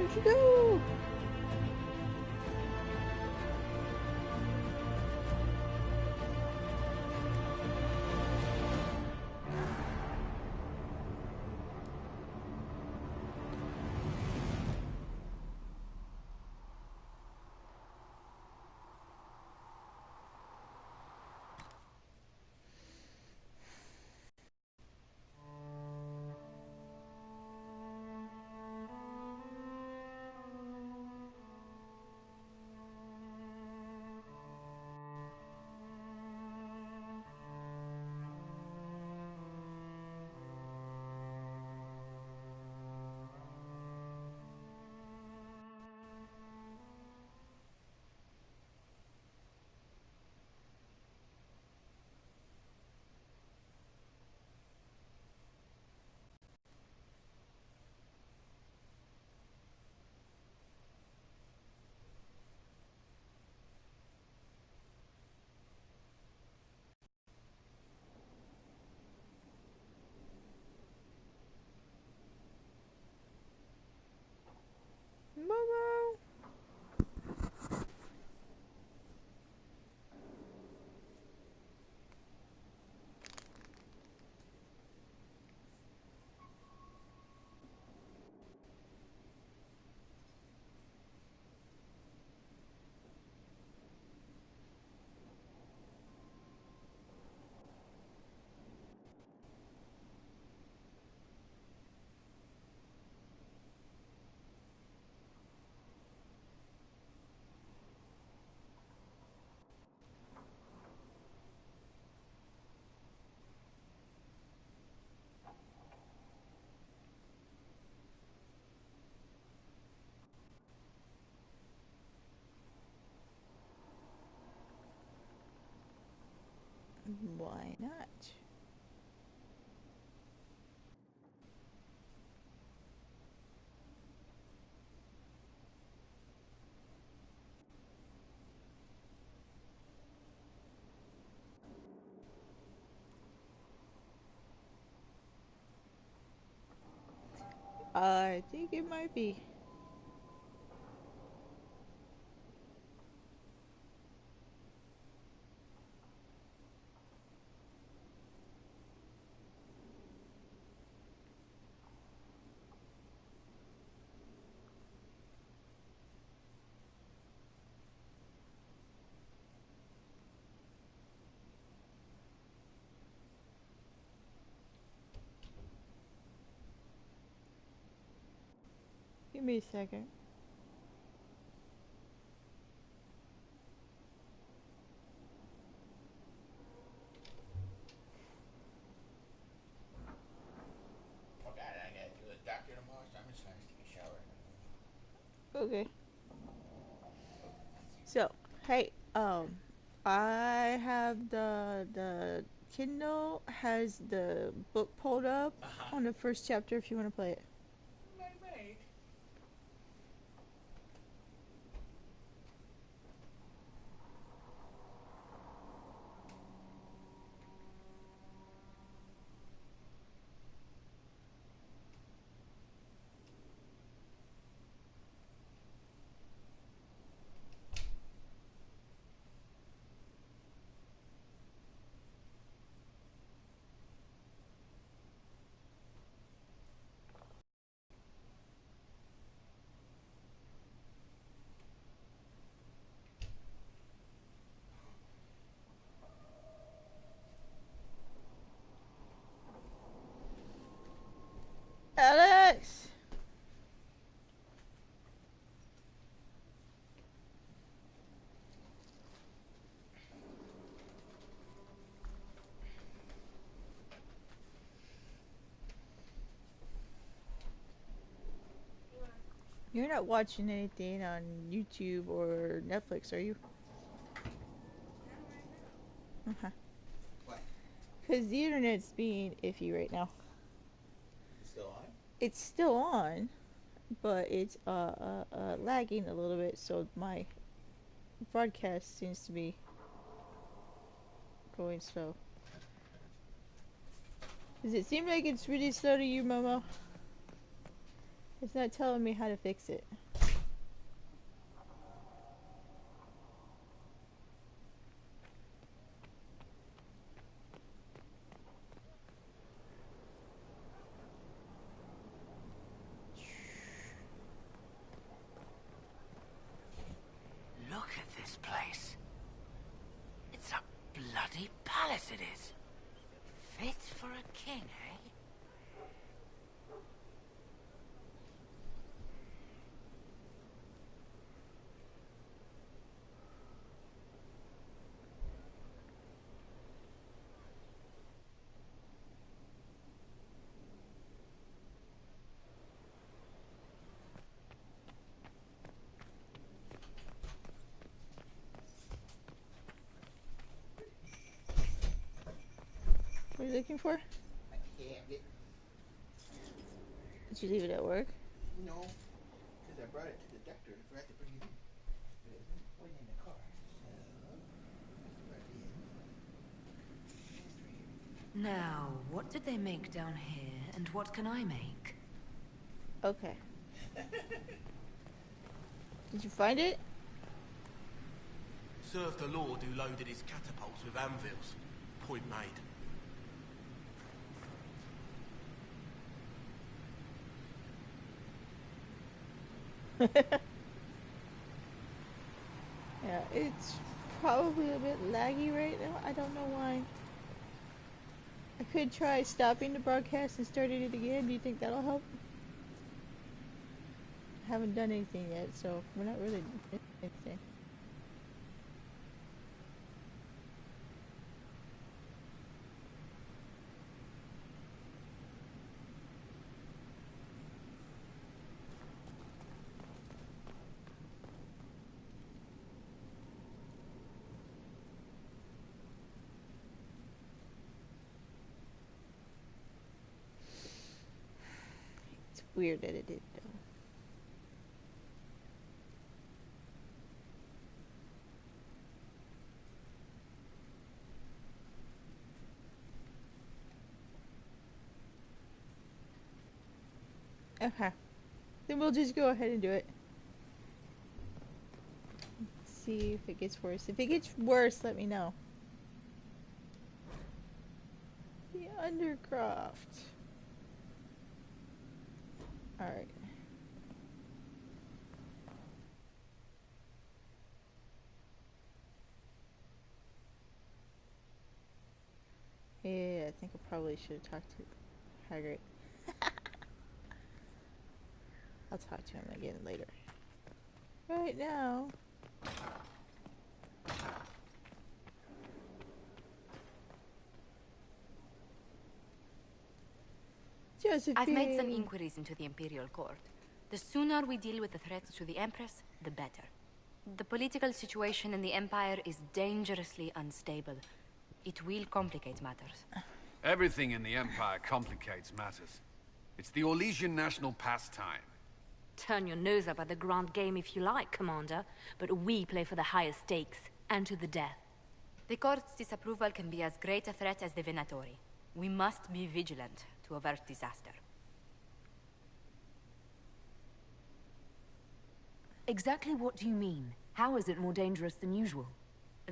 time to go! Momo! Why not? I think it might be. Give me a second. Okay, I gotta do a doctor tomorrow, so I'm just gonna take a shower. Okay. So, hey, I have the Kindle has the book pulled up on the first chapter if you want to play it. May. Alex! You're not watching anything on YouTube or Netflix, are you? Uh-huh. What? Because the internet's being iffy right now. It's still on? It's still on, but it's lagging a little bit, so my broadcast seems to be going slow. Does it seem like it's really slow to you, Momo? It's not telling me how to fix it. Look at this place. It's a bloody palace it is. Fit for a king, eh? What are you looking for? My cabinet. Did you leave it at work? No, because I brought it to the doctor and forgot to bring it in. But it wasn't in the car, so I brought it in. Now, what did they make down here, and what can I make? Okay. Did you find it? Served the lord who loaded his catapults with anvils. Point made. Yeah, it's probably a bit laggy right now. I don't know why. I could try stopping the broadcast and starting it again. Do you think that'll help? I haven't done anything yet, so we're not really doing anything. It's weird that it did, though. Okay. Then we'll just go ahead and do it. See if it gets worse. If it gets worse, let me know. The Undercroft. Alright. Yeah, I think I probably should have talked to Hagrid. I'll talk to him again later. Right now. Josephine. I've made some inquiries into the Imperial Court. The sooner we deal with the threats to the Empress, the better. The political situation in the Empire is dangerously unstable. It will complicate matters. Everything in the Empire complicates matters. It's the Orlesian national pastime. Turn your nose up at the grand game if you like, Commander, but we play for the highest stakes, and to the death. The court's disapproval can be as great a threat as the Venatori. We must be vigilant to avert disaster. Exactly what do you mean? How is it more dangerous than usual?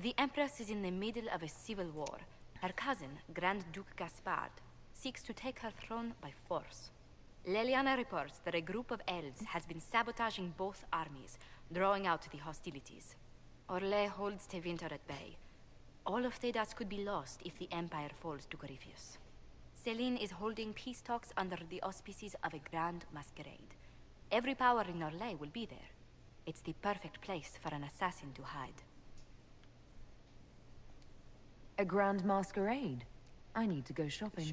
The Empress is in the middle of a civil war. Her cousin, Grand Duke Gaspard, seeks to take her throne by force. Leliana reports that a group of elves has been sabotaging both armies, drawing out the hostilities. Orlais holds Tevinter at bay. All of Thedas could be lost if the Empire falls to Corypheus. Celine is holding peace talks under the auspices of a grand masquerade. Every power in Orlais will be there. It's the perfect place for an assassin to hide. A grand masquerade? I need to go shopping.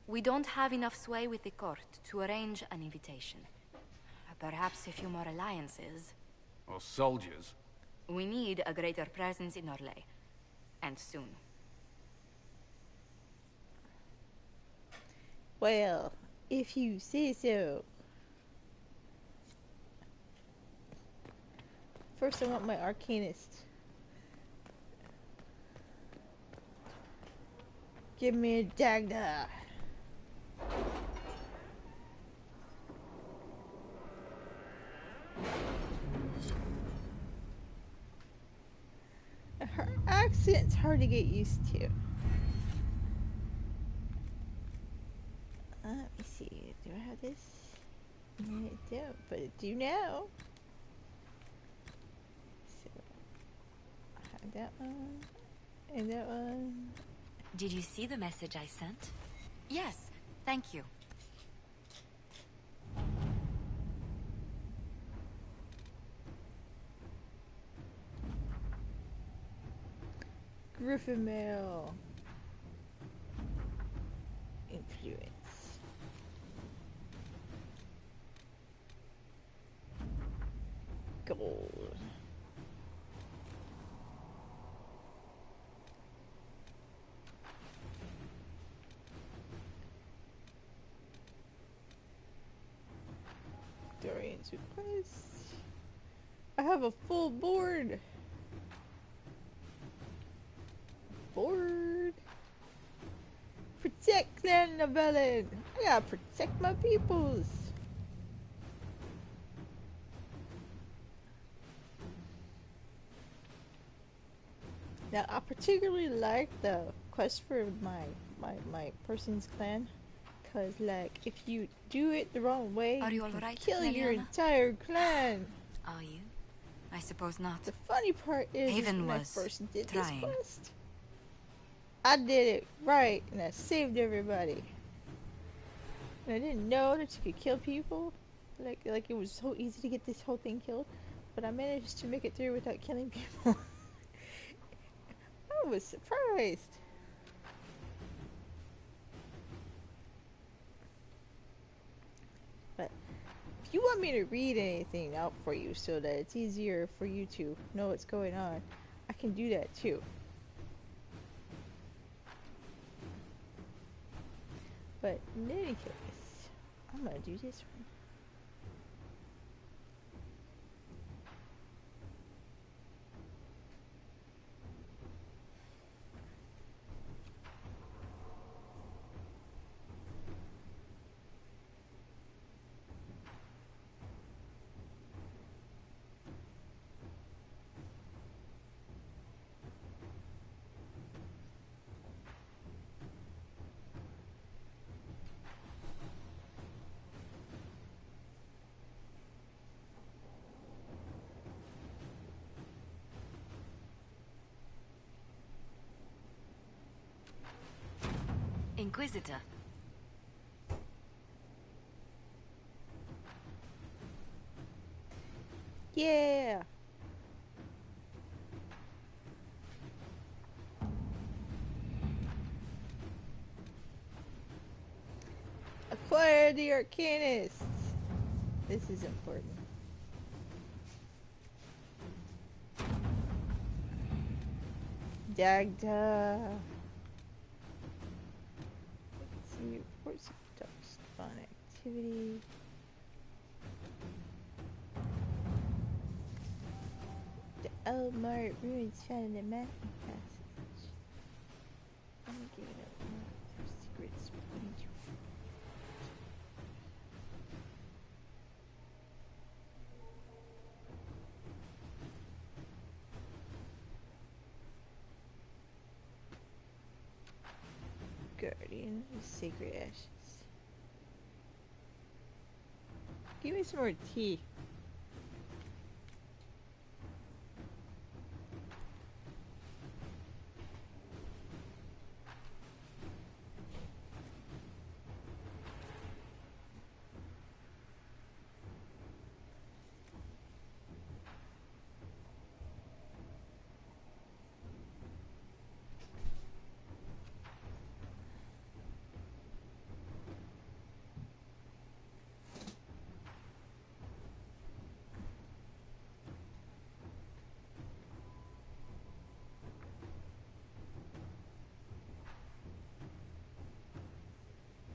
We don't have enough sway with the court to arrange an invitation. Perhaps a few more alliances. Or soldiers. We need a greater presence in Orlais. And soon. Well, if you say so. First I want my Arcanist. Give me a dagda. It's hard to get used to. Let me see. Do I have this? No, I don't, but I do now. So, I have that one. And that one. Did you see the message I sent? Yes, thank you. Griffin Mail. Influence. Gold. Dorian's request. I have a full board. Board. Protect Clan Nabelin. I gotta protect my peoples. Now, I particularly like the quest for my person's clan. Cause, like, if you do it the wrong way, Are you can alright, kill your Leliana? entire clan. Are you? I suppose not. The funny part is Haven when I was first did trying. this quest, I did it right and I saved everybody. And I didn't know that you could kill people. Like it was so easy to get this whole thing killed, but I managed to make it through without killing people. I was surprised. But if you want me to read anything out for you so that it's easier for you to know what's going on, I can do that too. But in any case, I'm gonna do this one. Inquisitor. Yeah! Acquire the Arcanists! This is important. Dagda! Let's see, reports of dark spawn activity. The Elmart ruins found in the mountain passage. I'm gonna give it up. There's secrets. Guardian of Sacred Ashes. Give me some more tea.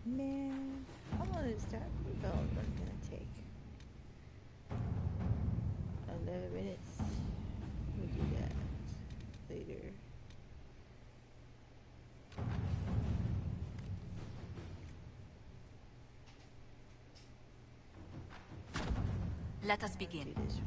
Man, how long is that development gonna take? 11 minutes. We'll do that later. Let us Do begin. this one.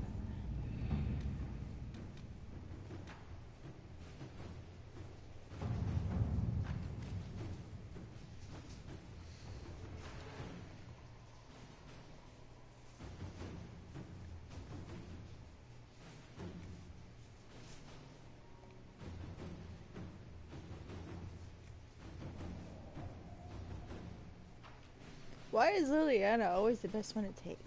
Why is Liliana always the best one to take?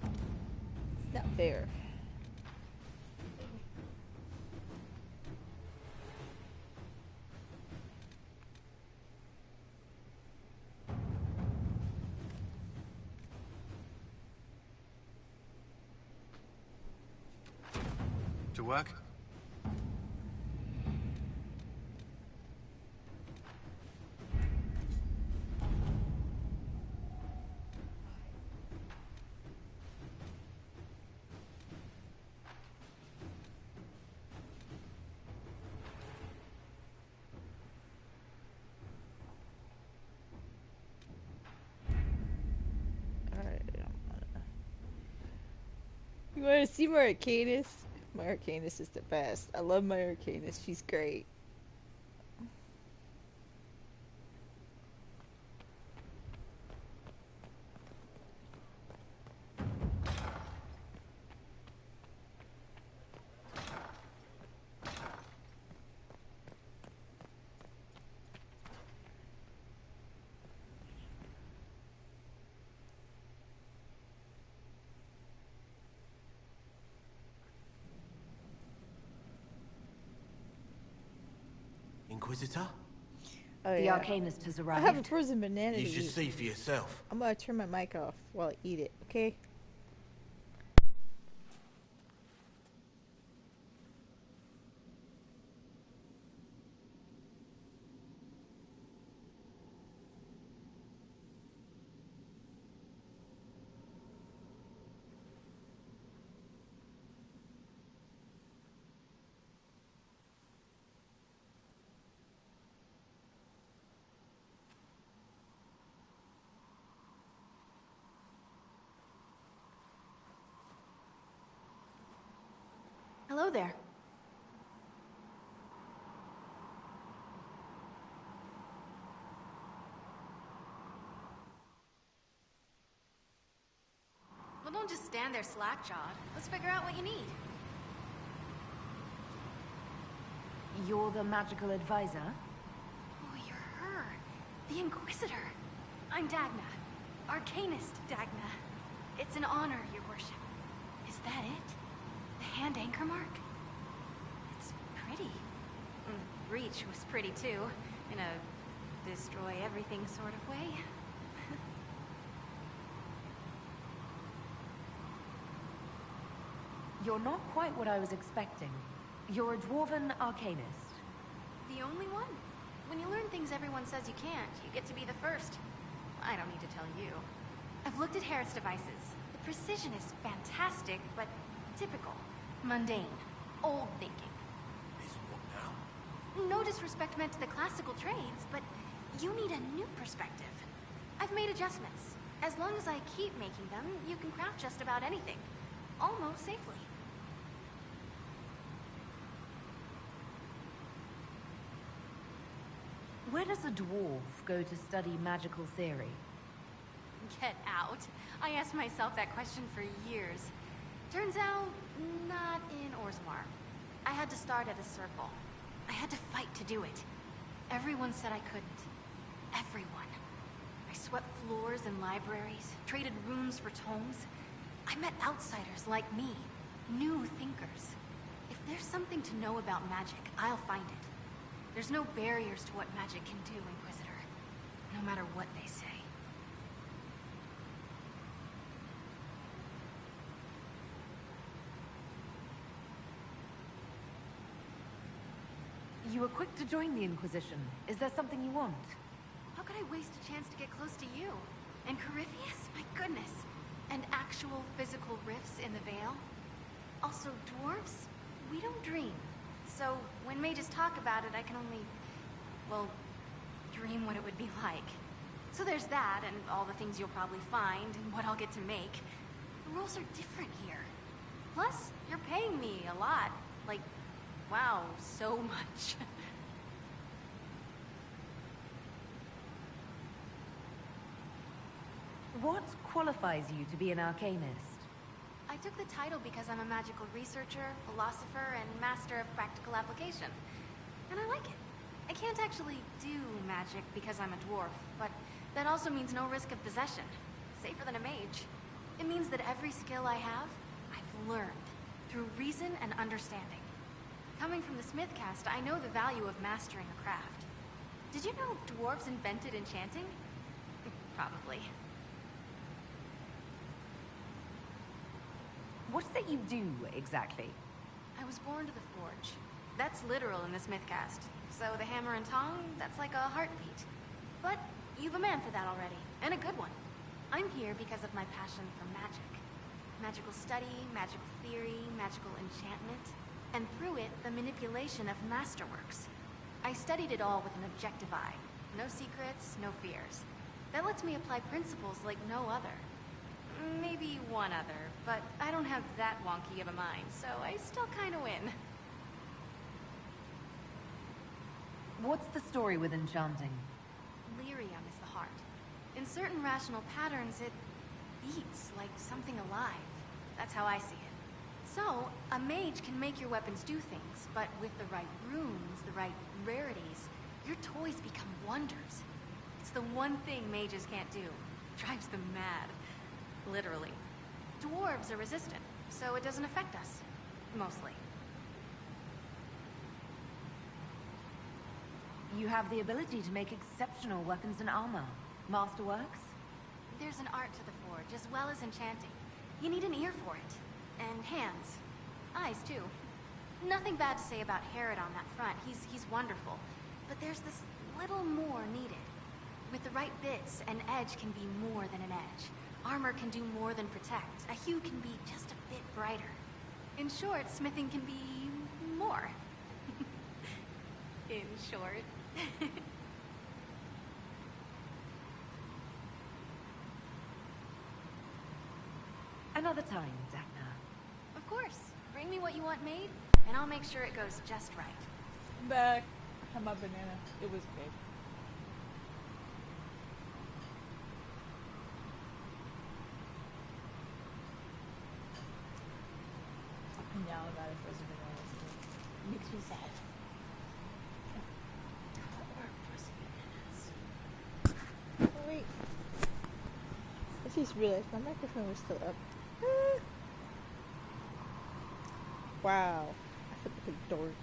It's not fair. To work? Alright. You want to see my Arcanist? My Arcanist is the best. I love my Arcanist. She's great. Inquisitor? Oh The yeah. Arcanist has I have a arrived. frozen banana You to should eat. see for yourself. I'm gonna turn my mic off while I eat it, okay? Hello there. Well, don't just stand there slack-jawed. Let's figure out what you need. You're the magical advisor? Oh, you're her. The Inquisitor. I'm Dagna. Arcanist Dagna. It's an honor, your worship. Is that it? The hand anchor mark? It's pretty. And the breach was pretty too, in a destroy everything sort of way. You're not quite what I was expecting. You're a dwarven arcanist. The only one. When you learn things everyone says you can't, you get to be the first. I don't need to tell you. I've looked at Harris devices. The precision is fantastic, but typical. Mundane. Old thinking. Is what now? No disrespect meant to the classical trades, but you need a new perspective. I've made adjustments. As long as I keep making them, you can craft just about anything. Almost safely. Where does a dwarf go to study magical theory? Get out. I asked myself that question for years. Turns out, not in Orzammar. I had to start at a circle. I had to fight to do it. Everyone said I couldn't. Everyone. I swept floors in libraries, traded rooms for tomes. I met outsiders like me, new thinkers. If there's something to know about magic, I'll find it. There's no barriers to what magic can do, Inquisitor. No matter what they say. You were quick to join the Inquisition. Is there something you want? How could I waste a chance to get close to you? And Corypheus? My goodness. And actual physical rifts in the Vale? Also, dwarves? We don't dream. So, when mages talk about it, I can only, well, dream what it would be like. So there's that, and all the things you'll probably find, and what I'll get to make. The rules are different here. Plus, you're paying me a lot. Like, wow, so much. What qualifies you to be an arcanist? I took the title because I'm a magical researcher, philosopher, and master of practical application. and I like it. I can't actually do magic because I'm a dwarf, but that also means no risk of possession. Safer than a mage. It means that every skill I have, I've learned through reason and understanding. Coming from the smith caste, I know the value of mastering a craft. Did you know dwarves invented enchanting? Probably. What's that you do, exactly? I was born to the forge. That's literal in the smith caste. So the hammer and tong, that's like a heartbeat. But you've a man for that already, and a good one. I'm here because of my passion for magic. Magical study, magical theory, magical enchantment, and through it, the manipulation of masterworks. I studied it all with an objective eye. No secrets, no fears. That lets me apply principles like no other. Maybe one other, but I don't have that wonky of a mind, so I still kinda win. What's the story with enchanting? Lyrium is the heart. In certain rational patterns, it beats like something alive. That's how I see it. So, a mage can make your weapons do things, but with the right runes, the right rarities, your toys become wonders. It's the one thing mages can't do. Drives them mad. Literally. Dwarves are resistant, so it doesn't affect us. Mostly. You have the ability to make exceptional weapons and armor. Masterworks? There's an art to the forge, as well as enchanting. You need an ear for it. And hands. Eyes, too. Nothing bad to say about Herod on that front. He's wonderful. But there's this little more needed. With the right bits, an edge can be more than an edge. Armor can do more than protect. A hue can be just a bit brighter. In short, smithing can be more. In short. Another time, Dagna. Of course. Bring me what you want made, and I'll make sure it goes just right. I'm back. I had my banana. It was big. Now I gotta frozen bananas. It makes me sad. Oh wait. I just realized my microphone was still up. Ah. Wow. I feel like a dork.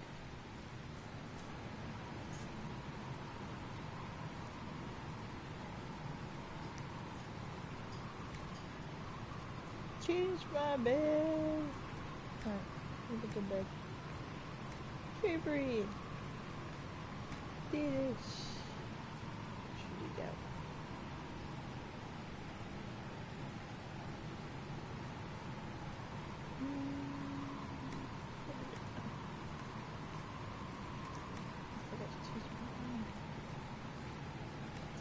Change my bed. Alright, let me go back. Favorite. Did it. Should we go?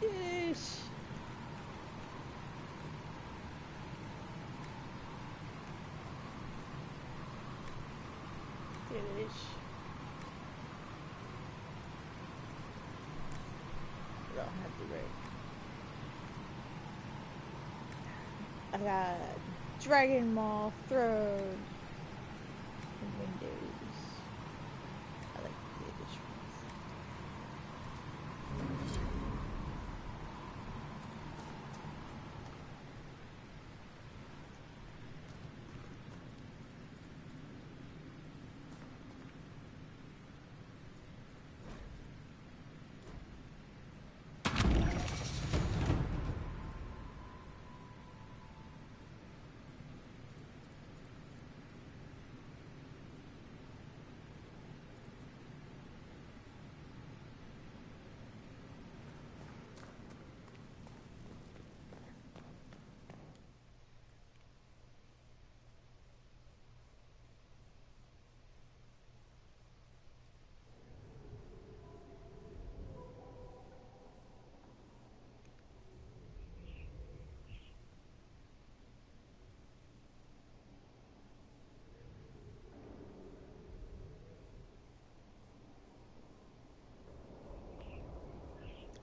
Dish. Dish. I don't have the right. I got Dragon Mall Throne and Windows. I like the Danish ones.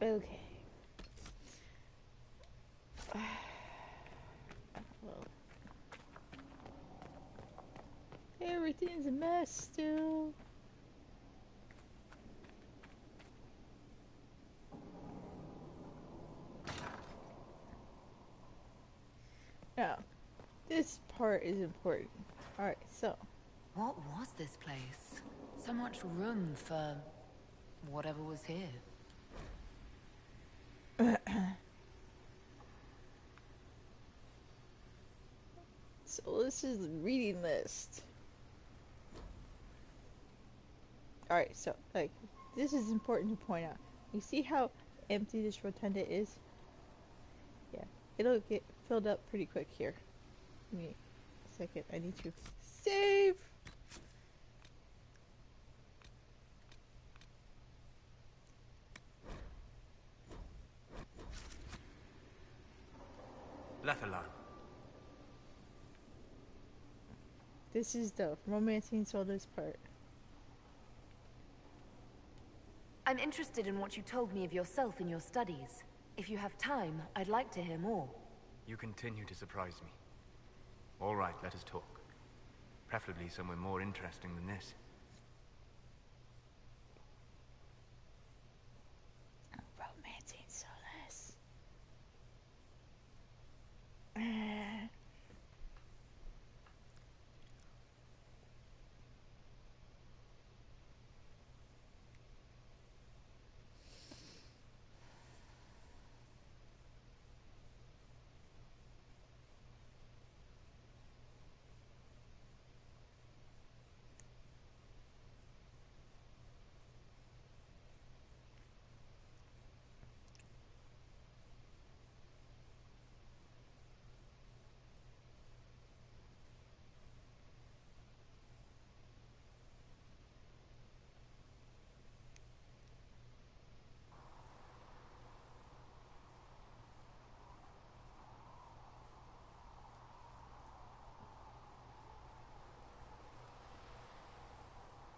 Okay. Well, everything's a mess still. This part is important. Alright, so. What was this place? So much room for whatever was here. So this is the reading list. Alright, so, like, this is important to point out. You see how empty this rotunda is? Yeah, it'll get filled up pretty quick here. Give me a second, I need to save! Left alone. This is the romancing Soldiers part. I'm interested in what you told me of yourself in your studies. If you have time, I'd like to hear more. You continue to surprise me. All right, let us talk. Preferably somewhere more interesting than this. Romancing Soldiers.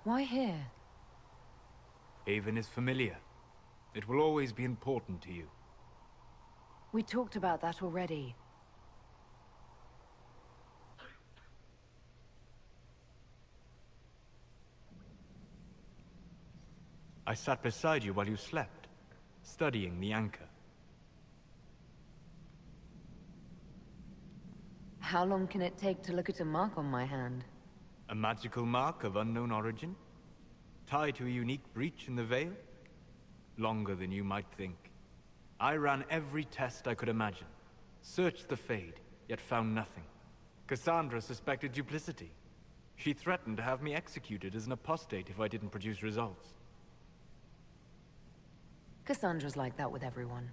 Why here? Haven is familiar. It will always be important to you. We talked about that already. I sat beside you while you slept, studying the anchor. How long can it take to look at a mark on my hand? A magical mark of unknown origin? Tied to a unique breach in the veil? Longer than you might think. I ran every test I could imagine. Searched the Fade, yet found nothing. Cassandra suspected duplicity. She threatened to have me executed as an apostate if I didn't produce results. Cassandra's like that with everyone.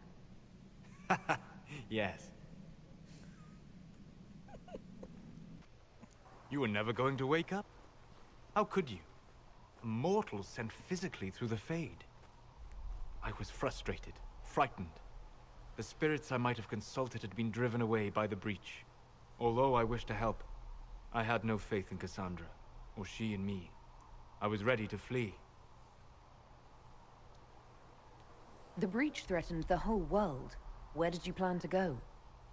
Yes. You were never going to wake up? How could you? A mortal sent physically through the Fade. I was frustrated, frightened. The spirits I might have consulted had been driven away by the breach. Although I wished to help, I had no faith in Cassandra, or she in me. I was ready to flee. The breach threatened the whole world. Where did you plan to go?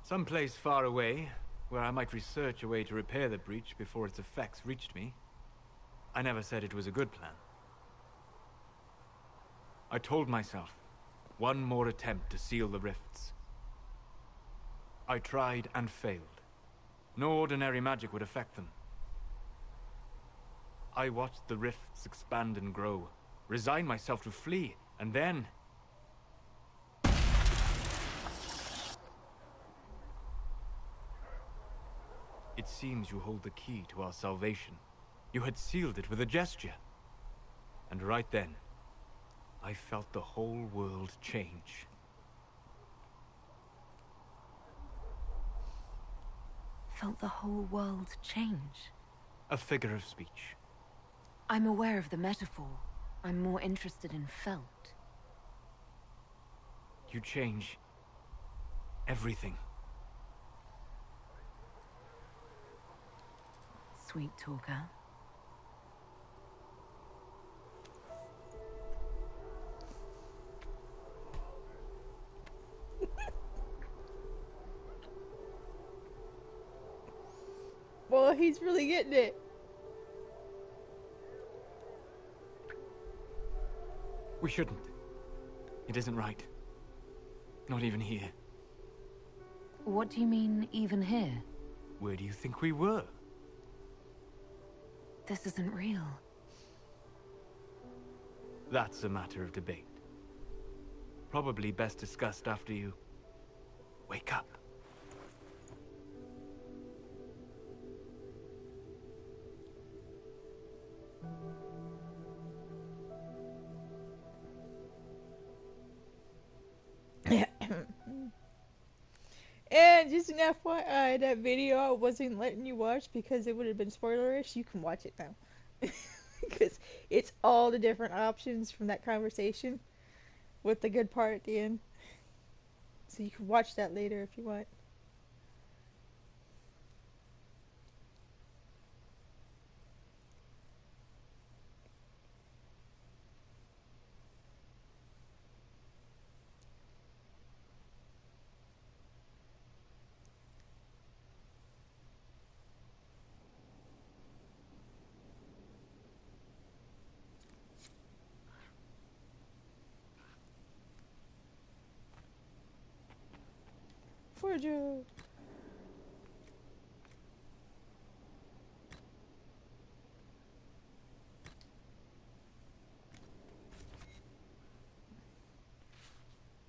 Someplace far away, where I might research a way to repair the breach before its effects reached me. I never said it was a good plan. I told myself, one more attempt to seal the rifts. I tried and failed. No ordinary magic would affect them. I watched the rifts expand and grow, resigned myself to flee, and then... It seems you hold the key to our salvation. You had sealed it with a gesture. And right then, I felt the whole world change. Felt the whole world change? A figure of speech. I'm aware of the metaphor. I'm more interested in felt. You change everything. Sweet talker. Well, he's really getting it. We shouldn't. It isn't right. Not even here. What do you mean, even here? Where do you think we were? This isn't real. That's a matter of debate. Probably best discussed after you wake up. And just an FYI, that video I wasn't letting you watch because it would have been spoilerish. You can watch it now. Because it's all the different options from that conversation with the good part at the end. So you can watch that later if you want. For Joe.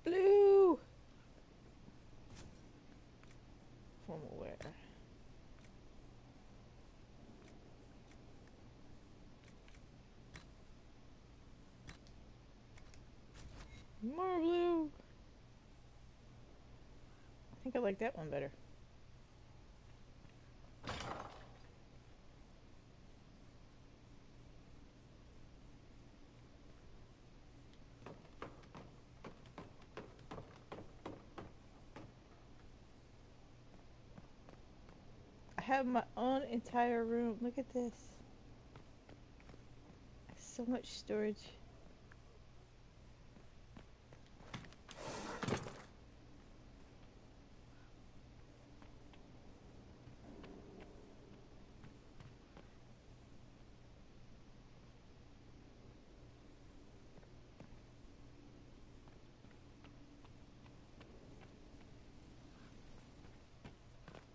Blue. From where? More blue. I think I like that one better. I have my own entire room. Look at this. So much storage.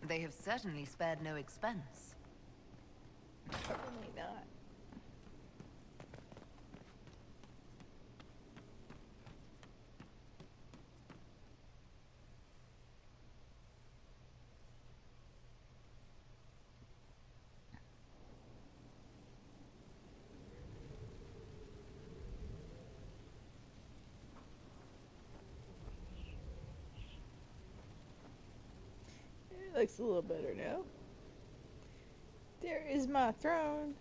They have certainly spared no expense. Probably not. It looks a little better now. There is my throne.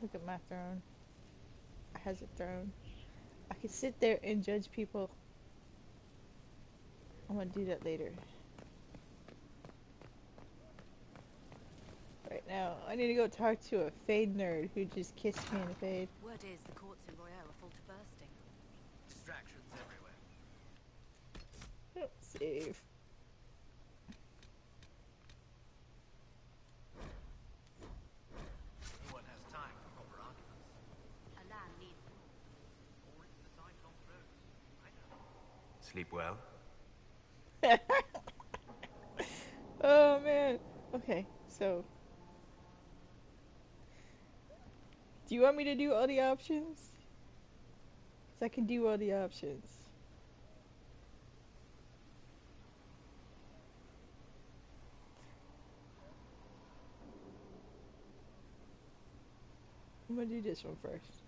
Look at my throne. It has a throne. I can sit there and judge people. I'm gonna do that later. Right now, I need to go talk to a Fade nerd who just kissed me in the Fade. Word is the courts in Royale are full to bursting. Distractions everywhere. Yep, save. No one has time for proper arguments. A land needs Or it's the signs on roads. I know. Sleep well? Oh man. Okay, so do you want me to do all the options? Because I can do all the options. I'm gonna do this one first.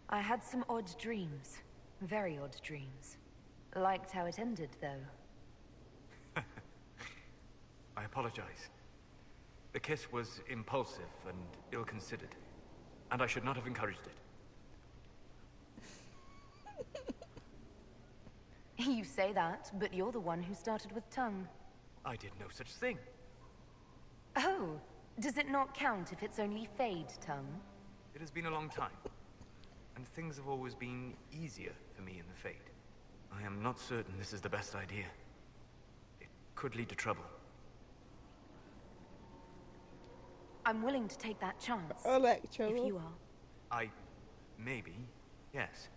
I had some odd dreams. Very odd dreams. Liked how it ended, though. I apologize. The kiss was impulsive and ill-considered, and I should not have encouraged it. You say that, but you're the one who started with tongue. I did no such thing. Oh, does it not count if it's only Fade tongue? It has been a long time, and things have always been easier for me in the Fade. I am not certain this is the best idea. It could lead to trouble. I'm willing to take that chance. I like trouble. If you are. Maybe, yes.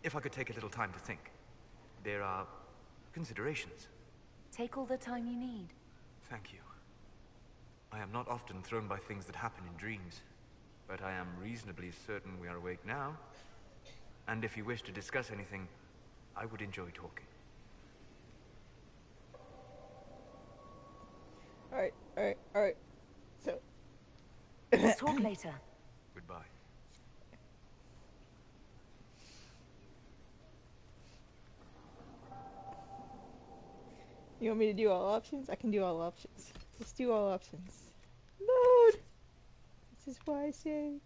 If I could take a little time to think. There are considerations. Take all the time you need. Thank you. I am not often thrown by things that happen in dreams, but I am reasonably certain we are awake now. And if you wish to discuss anything, I would enjoy talking. Alright. So. We'll talk later. Goodbye. You want me to do all options? I can do all options. Let's do all options. Load! This is why I saved.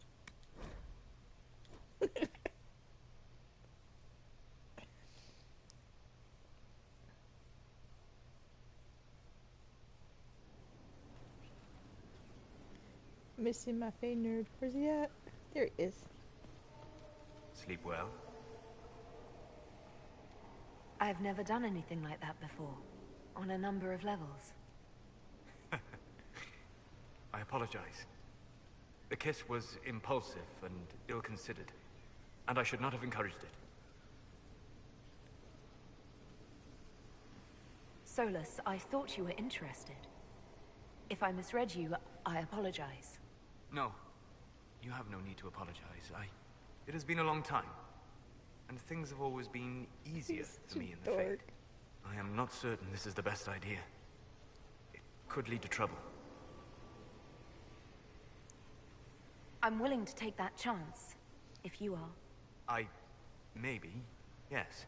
Missing my fey nerd. Where's he at? There he is. Sleep well? I've never done anything like that before. On a number of levels. I apologize. The kiss was impulsive and ill-considered, and I should not have encouraged it. Solus, I thought you were interested. If I misread you, I apologize. No. You have no need to apologize. It has been a long time, and things have always been easier for me in the Fade. I am not certain this is the best idea. It could lead to trouble. I'm willing to take that chance, if you are. Maybe, yes.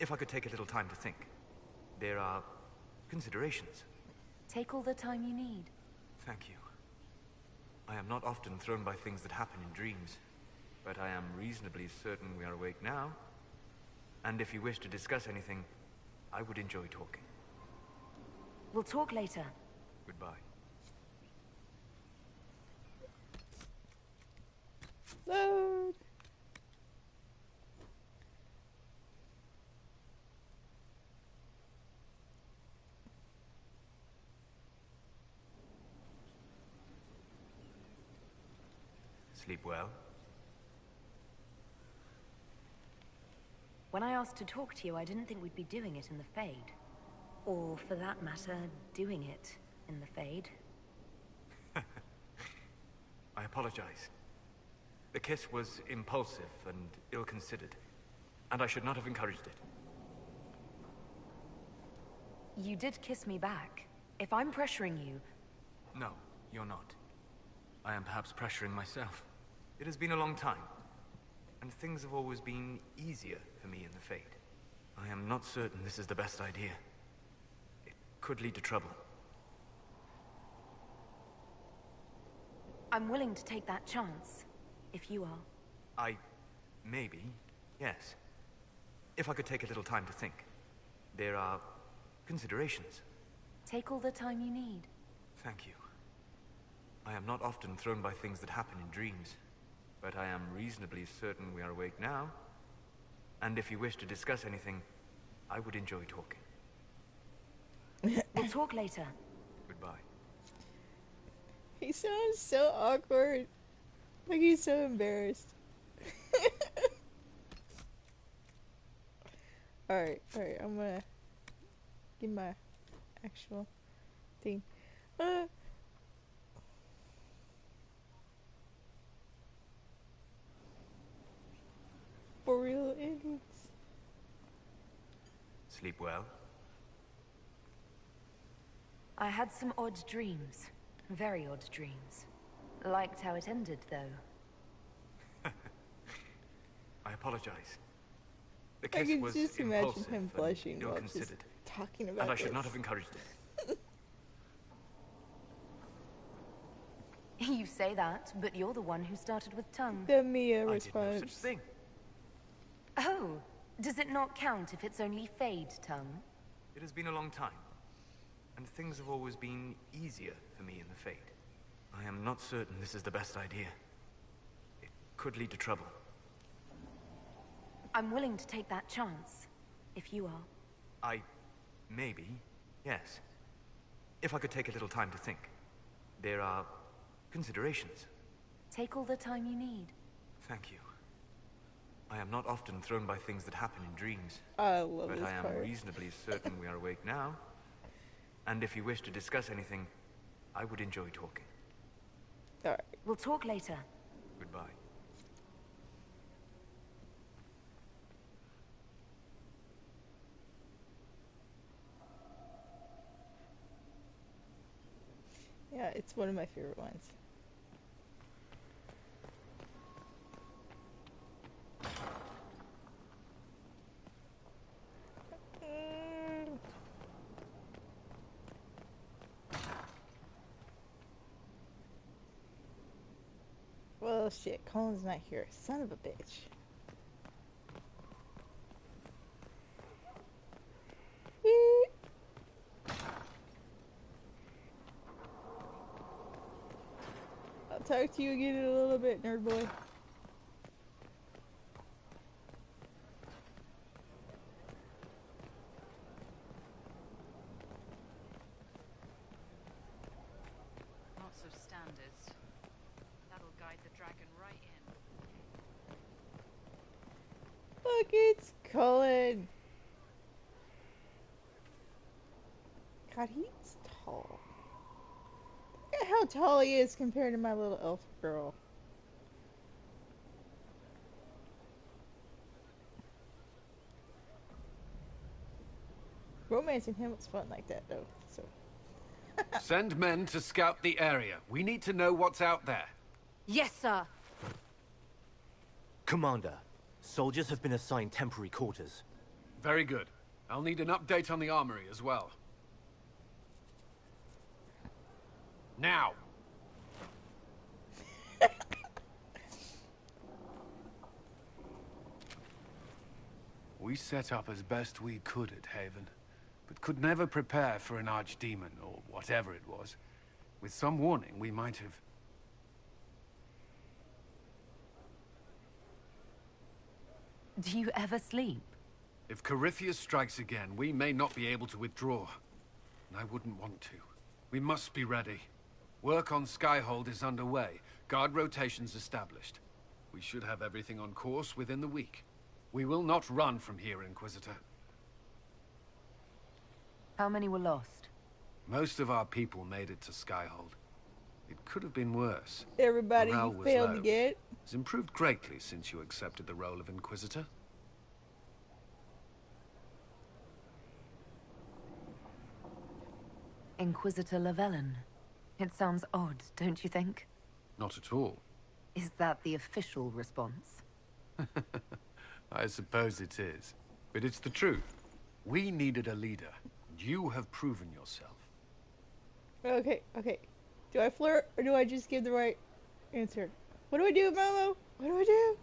If I could take a little time to think. There are considerations. Take all the time you need. Thank you. I am not often thrown by things that happen in dreams, but I am reasonably certain we are awake now. And if you wish to discuss anything, I would enjoy talking. We'll talk later. Goodbye. Load! Sleep well? When I asked to talk to you, I didn't think we'd be doing it in the Fade. Or, for that matter, doing it in the Fade. I apologize. The kiss was impulsive and ill-considered, and I should not have encouraged it. You did kiss me back. If I'm pressuring you... No, you're not. I am perhaps pressuring myself. It has been a long time, and things have always been easier for me in the Fade. I am not certain this is the best idea. It could lead to trouble. I'm willing to take that chance, if you are. Maybe, yes. If I could take a little time to think. There are considerations. Take all the time you need. Thank you. I am not often thrown by things that happen in dreams, but I am reasonably certain we are awake now. And if you wish to discuss anything, I would enjoy talking. We'll talk later. Goodbye. He sounds so awkward. Like he's so embarrassed. Alright, I'm gonna get my actual thing. For real endings. Sleep well? I had some odd dreams. Very odd dreams. Liked how it ended, though. I apologize. The I kiss can was just imagine impulsive him and blushing while just ill-considered, talking about and I should this. not have encouraged it. You say that, but you're the one who started with tongue. The Mia I did no response. such thing. Oh, does it not count if it's only Fade tongue? It has been a long time, and things have always been easier for me in the Fade. I am not certain this is the best idea. It could lead to trouble. I'm willing to take that chance, if you are. Maybe, yes. If I could take a little time to think. There are considerations. Take all the time you need. Thank you. I am not often thrown by things that happen in dreams. I love but this I am part. reasonably certain we are awake now. And if you wish to discuss anything, I would enjoy talking. Alright. We'll talk later. Goodbye. Yeah, it's one of my favorite ones. Well, shit, Colin's not here. Son of a bitch. I'll talk to you again in a little bit, nerd boy. Lots of standards. That'll guide the dragon right in. Look, it's Colin. God, he's tall. Look at how tall he is compared to my little elf girl. Romancing him was fun like that, though. So. Send men to scout the area. We need to know what's out there. Yes, sir. Commander, soldiers have been assigned temporary quarters. Very good. I'll need an update on the armory as well. Now! We set up as best we could at Haven, but could never prepare for an archdemon, or whatever it was. With some warning, we might have... Do you ever sleep? If Corypheus strikes again, we may not be able to withdraw. And I wouldn't want to. We must be ready. Work on Skyhold is underway. Guard rotations established. We should have everything on course within the week. We will not run from here, Inquisitor. How many were lost? Most of our people made it to Skyhold. It could have been worse. Everybody Morale you was failed low. to get. It's improved greatly since you accepted the role of Inquisitor. Inquisitor Llewellyn. It sounds odd, don't you think? Not at all. Is that the official response? I suppose it is. But it's the truth. We needed a leader. You have proven yourself. Okay, okay. Do I flirt or do I just give the right answer? What do I do, Momo? What do I do?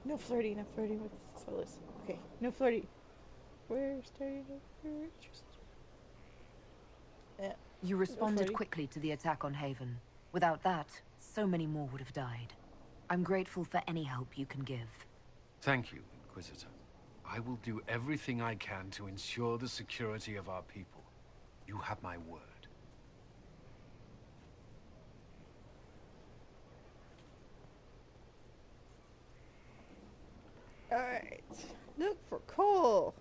No flirting, I'm flirting with Solus. Okay, no flirting. We're starting over interest. Yeah. You responded quickly to the attack on Haven. Without that, so many more would have died. I'm grateful for any help you can give. Thank you, Inquisitor. I will do everything I can to ensure the security of our people. You have my word. Alright. Look for coal.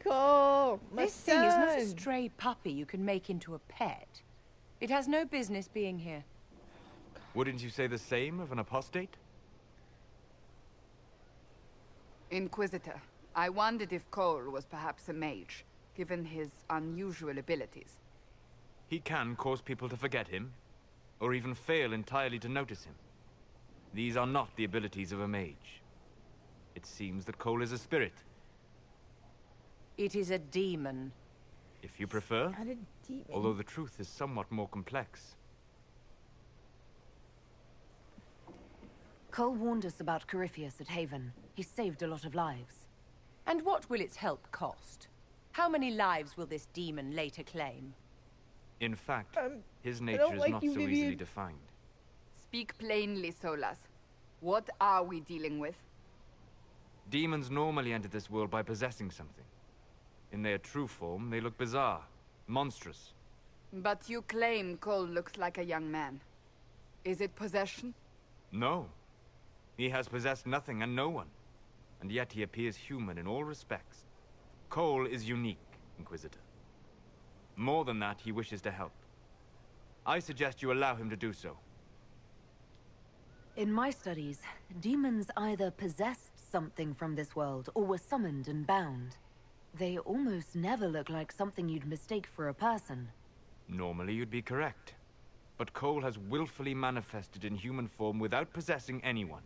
Coal, my This thing is not a son. stray puppy you can make into a pet. It has no business being here. Wouldn't you say the same of an apostate? Inquisitor, I wondered if Cole was perhaps a mage, given his unusual abilities. He can cause people to forget him, or even fail entirely to notice him. These are not the abilities of a mage. It seems that Cole is a spirit. It is a demon. If you prefer, Not a demon. although the truth is somewhat more complex. Cole warned us about Corypheus at Haven. He saved a lot of lives. And what will its help cost? How many lives will this demon later claim? In fact, his don't nature is like not you, so Vivian. easily defined. Speak plainly, Solas. What are we dealing with? Demons normally enter this world by possessing something. In their true form, they look bizarre, monstrous. But you claim Cole looks like a young man. Is it possession? No. He has possessed nothing and no one. and yet he appears human in all respects. Cole is unique, Inquisitor. More than that, he wishes to help. I suggest you allow him to do so. In my studies, demons either possessed something from this world or were summoned and bound. They almost never look like something you'd mistake for a person. Normally you'd be correct. But Cole has willfully manifested in human form without possessing anyone.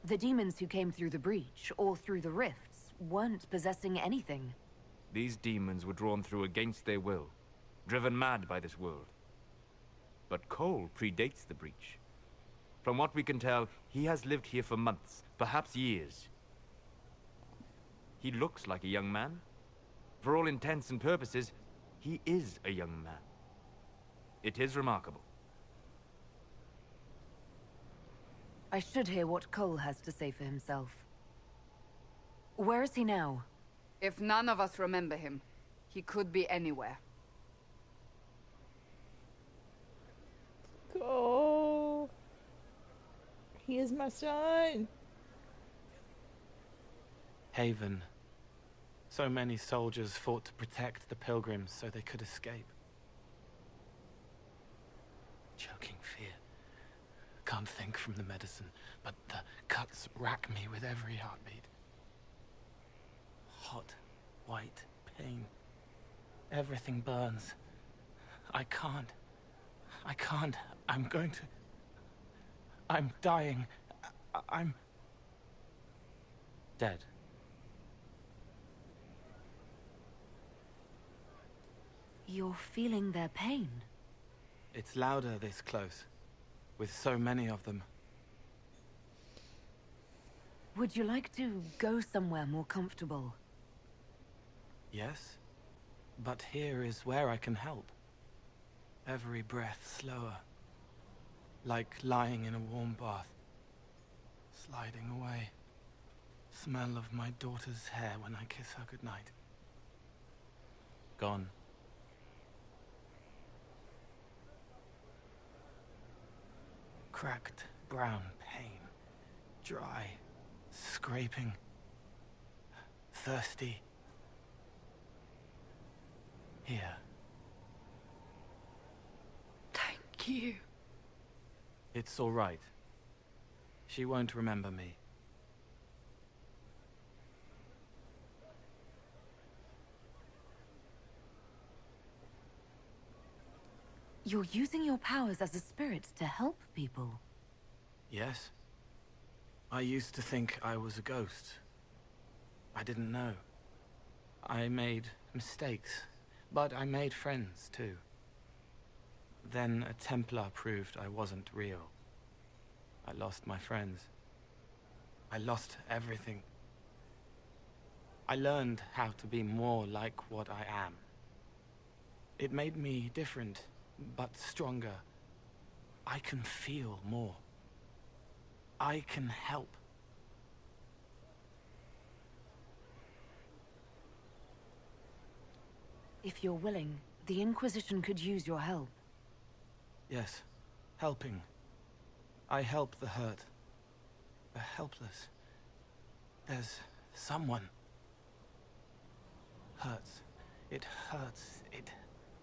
The demons who came through the breach, or through the rifts, weren't possessing anything. These demons were drawn through against their will, driven mad by this world. But Cole predates the breach. From what we can tell, he has lived here for months, perhaps years. He looks like a young man. For all intents and purposes, he is a young man. It is remarkable. I should hear what Cole has to say for himself. Where is he now? If none of us remember him, he could be anywhere. Go. He is my son. Haven. So many soldiers fought to protect the pilgrims so they could escape. Choking fear. Can't think from the medicine, but the cuts rack me with every heartbeat. Hot, white pain. Everything burns. I can't. I'm going to... I'm dying. I'm... dead. You're feeling their pain? It's louder this close, with so many of them. Would you like to go somewhere more comfortable? Yes, but here is where I can help. Every breath slower, like lying in a warm bath, sliding away. Smell of my daughter's hair when I kiss her goodnight. Gone. Cracked brown pain, dry, scraping, thirsty. Here. Thank you. It's all right. She won't remember me. You're using your powers as a spirit to help people. Yes. I used to think I was a ghost. I didn't know. I made mistakes, but I made friends too. Then a Templar proved I wasn't real. I lost my friends. I lost everything. I learned how to be more like what I am. It made me different, but stronger. I can feel more. I can help. If you're willing, the Inquisition could use your help. Yes, helping. I help the hurt, the helpless. There's someone. Hurts. It hurts. It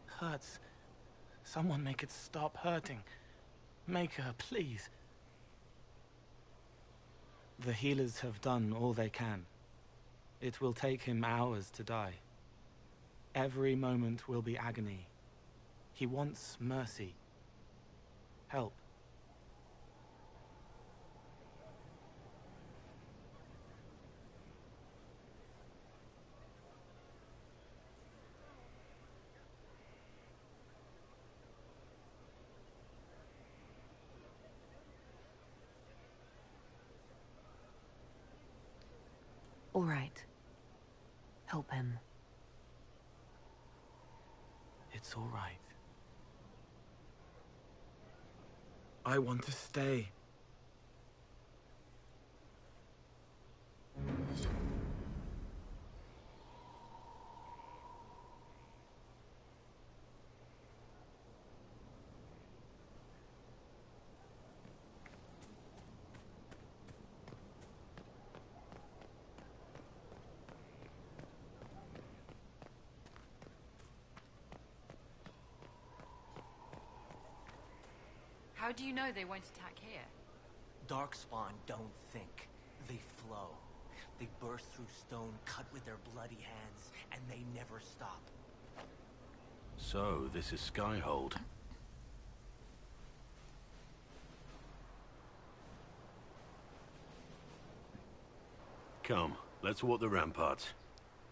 hurts. Someone make it stop hurting. Make her, please. The healers have done all they can. It will take him hours to die. Every moment will be agony. He wants mercy. Help. All right. Help him. It's all right. I want to stay. do you know they won't attack here? Darkspawn don't think. They flow. They burst through stone cut with their bloody hands, and they never stop. So, this is Skyhold. Come, let's walk the ramparts.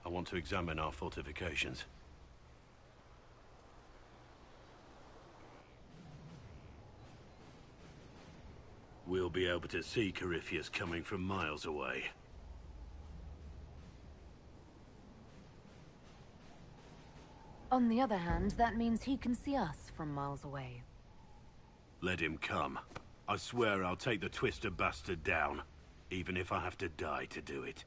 I want to examine our fortifications. We'll be able to see Corypheus coming from miles away. On the other hand, that means he can see us from miles away. Let him come. I swear I'll take the Twister bastard down, even if I have to die to do it.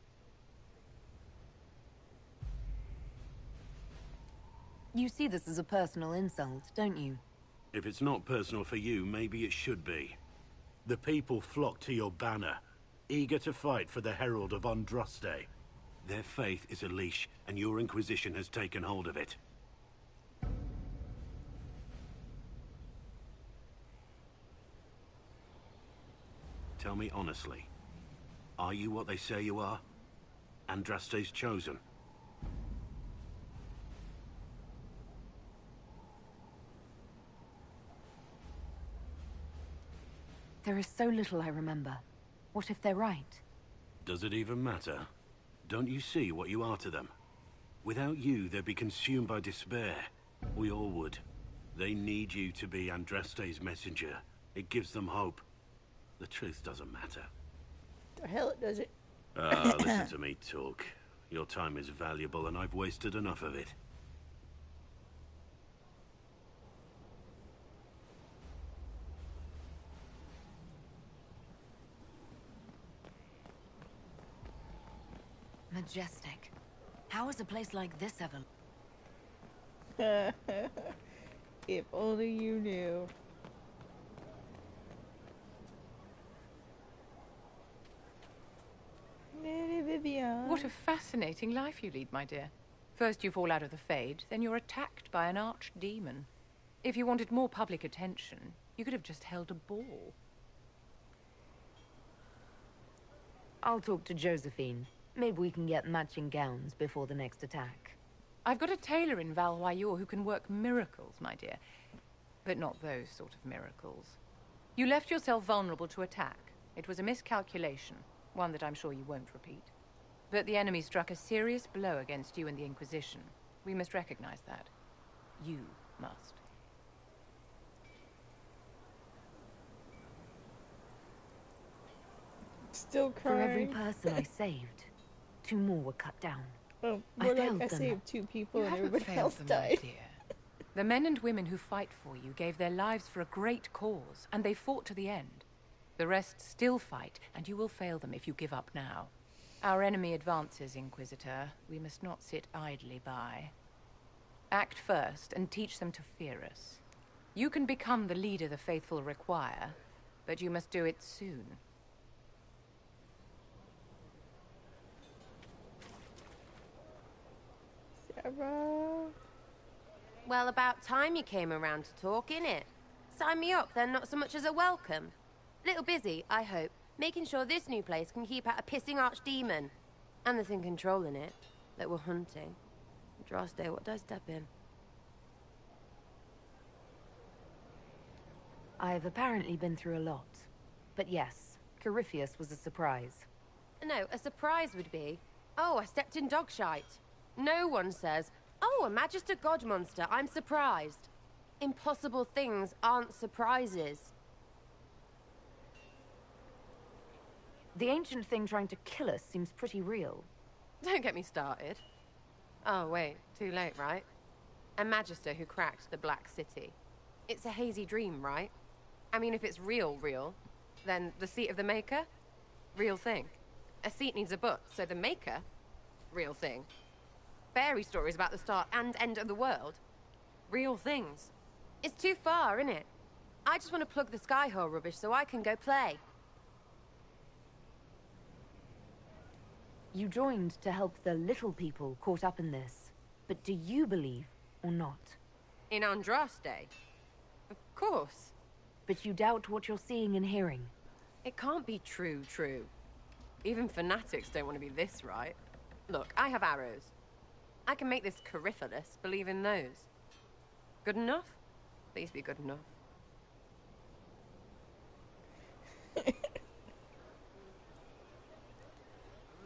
You see this as a personal insult, don't you? If it's not personal for you, maybe it should be. The people flock to your banner, eager to fight for the Herald of Andraste. Their faith is a leash, and your Inquisition has taken hold of it. Tell me honestly, are you what they say you are? Andraste's chosen? There is so little I remember. What if they're right? Does it even matter? Don't you see what you are to them? Without you, they'd be consumed by despair. We all would. They need you to be Andraste's messenger. It gives them hope. The truth doesn't matter. The hell it doesn't. Listen to me talk. Your time is valuable and I've wasted enough of it. Majestic. How is a place like this ever? If only you knew. What a fascinating life you lead, my dear. First you fall out of the Fade, then you're attacked by an archdemon. If you wanted more public attention, you could have just held a ball. I'll talk to Josephine. Maybe we can get matching gowns before the next attack. I've got a tailor in Valwayor who can work miracles, my dear. But not those sort of miracles. You left yourself vulnerable to attack. It was a miscalculation, one that I'm sure you won't repeat. But the enemy struck a serious blow against you and the Inquisition. We must recognize that. You must. Still For every crying. person I saved, 2 more were cut down. Oh, I more failed like I them. saved 2 people You and haven't everybody failed else them, my died. dear. The men and women who fight for you gave their lives for a great cause, and they fought to the end. The rest still fight, and you will fail them if you give up now. Our enemy advances, Inquisitor. We must not sit idly by. Act first, and teach them to fear us. You can become the leader the faithful require, but you must do it soon. Sarah. Well, about time you came around to talk, innit? Sign me up, then not so much as a welcome. Little busy, I hope, making sure this new place can keep out a pissing archdemon. And the thing controlling it, that we're hunting. Andraste, what did I step in? I've apparently been through a lot. But yes, Corypheus was a surprise. No, a surprise would be, oh, I stepped in dog shite. No one says, oh, a Magister God monster, I'm surprised. Impossible things aren't surprises. The ancient thing trying to kill us seems pretty real. Don't get me started. Oh, wait, too late, right? A Magister who cracked the Black City. It's a hazy dream, right? I mean, if it's real, then the seat of the Maker? Real thing. A seat needs a book, so the Maker? Real thing. Fairy stories about the start and end of the world? Real things. It's too far, innit? I just want to plug the Skyhole rubbish so I can go play. You joined to help the little people caught up in this. But do you believe or not? In Andraste? Of course. but you doubt what you're seeing and hearing. It can't be true. Even fanatics don't want to be this right. Look, I have arrows. I can make this Coryphalis believe in those. Good enough? Please be good enough.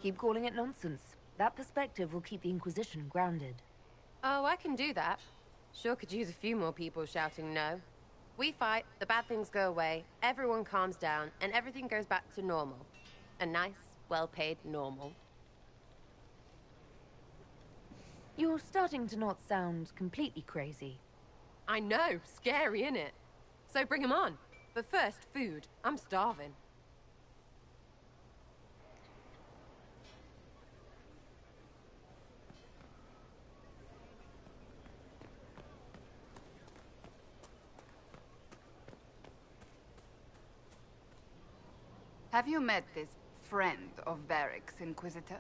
Keep calling it nonsense. That perspective will keep the Inquisition grounded. Oh, I can do that. Sure could use a few more people shouting no. We fight, the bad things go away, everyone calms down, and everything goes back to normal. A nice, well-paid normal. You're starting to not sound completely crazy. I know, scary, innit? So bring 'em on. But first, food. I'm starving. Have you met this friend of Varric's, Inquisitor?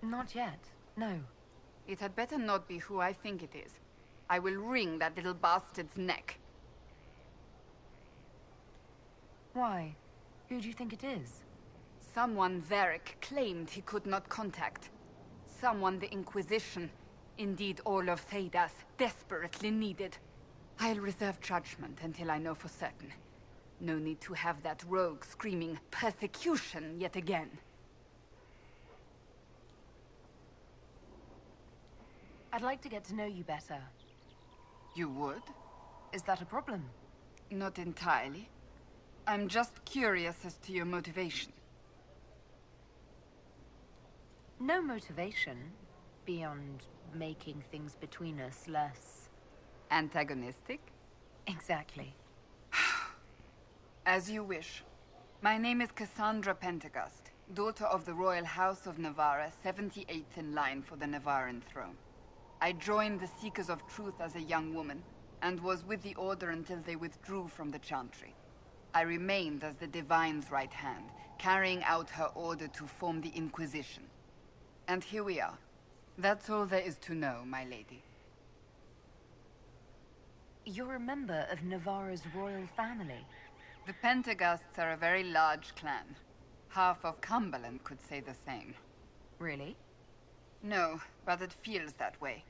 Not yet, no. It had better not be who I think it is. I will wring that little bastard's neck. Why? Who do you think it is? Someone Varric claimed he could not contact. Someone the Inquisition, indeed all of Thedas, desperately needed. I'll reserve judgment until I know for certain. No need to have that rogue screaming persecution yet again. I'd like to get to know you better. You would? Is that a problem? Not entirely. I'm just curious as to your motivation. No motivation, beyond making things between us less... antagonistic? Exactly. As you wish. My name is Cassandra Pentagast, daughter of the Royal House of Navarra, 78th in line for the Navarran throne. I joined the Seekers of Truth as a young woman, and was with the Order until they withdrew from the Chantry. I remained as the Divine's right hand, carrying out her order to form the Inquisition. And here we are. That's all there is to know, my lady. You're a member of Navarra's royal family. The Pentagasts are a very large clan. Half of Cumberland could say the same. Really? No, but it feels that way.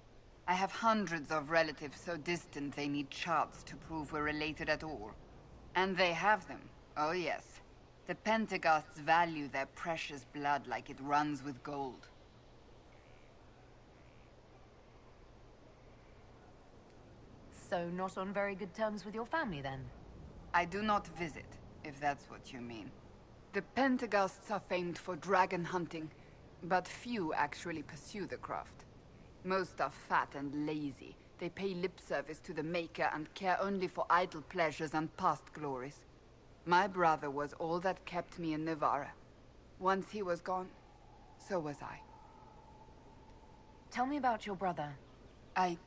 I have hundreds of relatives so distant they need charts to prove we're related at all. And they have them. Oh yes. The Pentagasts value their precious blood like it runs with gold. So not on very good terms with your family, then? I do not visit, if that's what you mean. The Pentagasts are famed for dragon hunting, but few actually pursue the craft. Most are fat and lazy. They pay lip service to the Maker and care only for idle pleasures and past glories. My brother was all that kept me in Navarra. Once he was gone, so was I. Tell me about your brother. I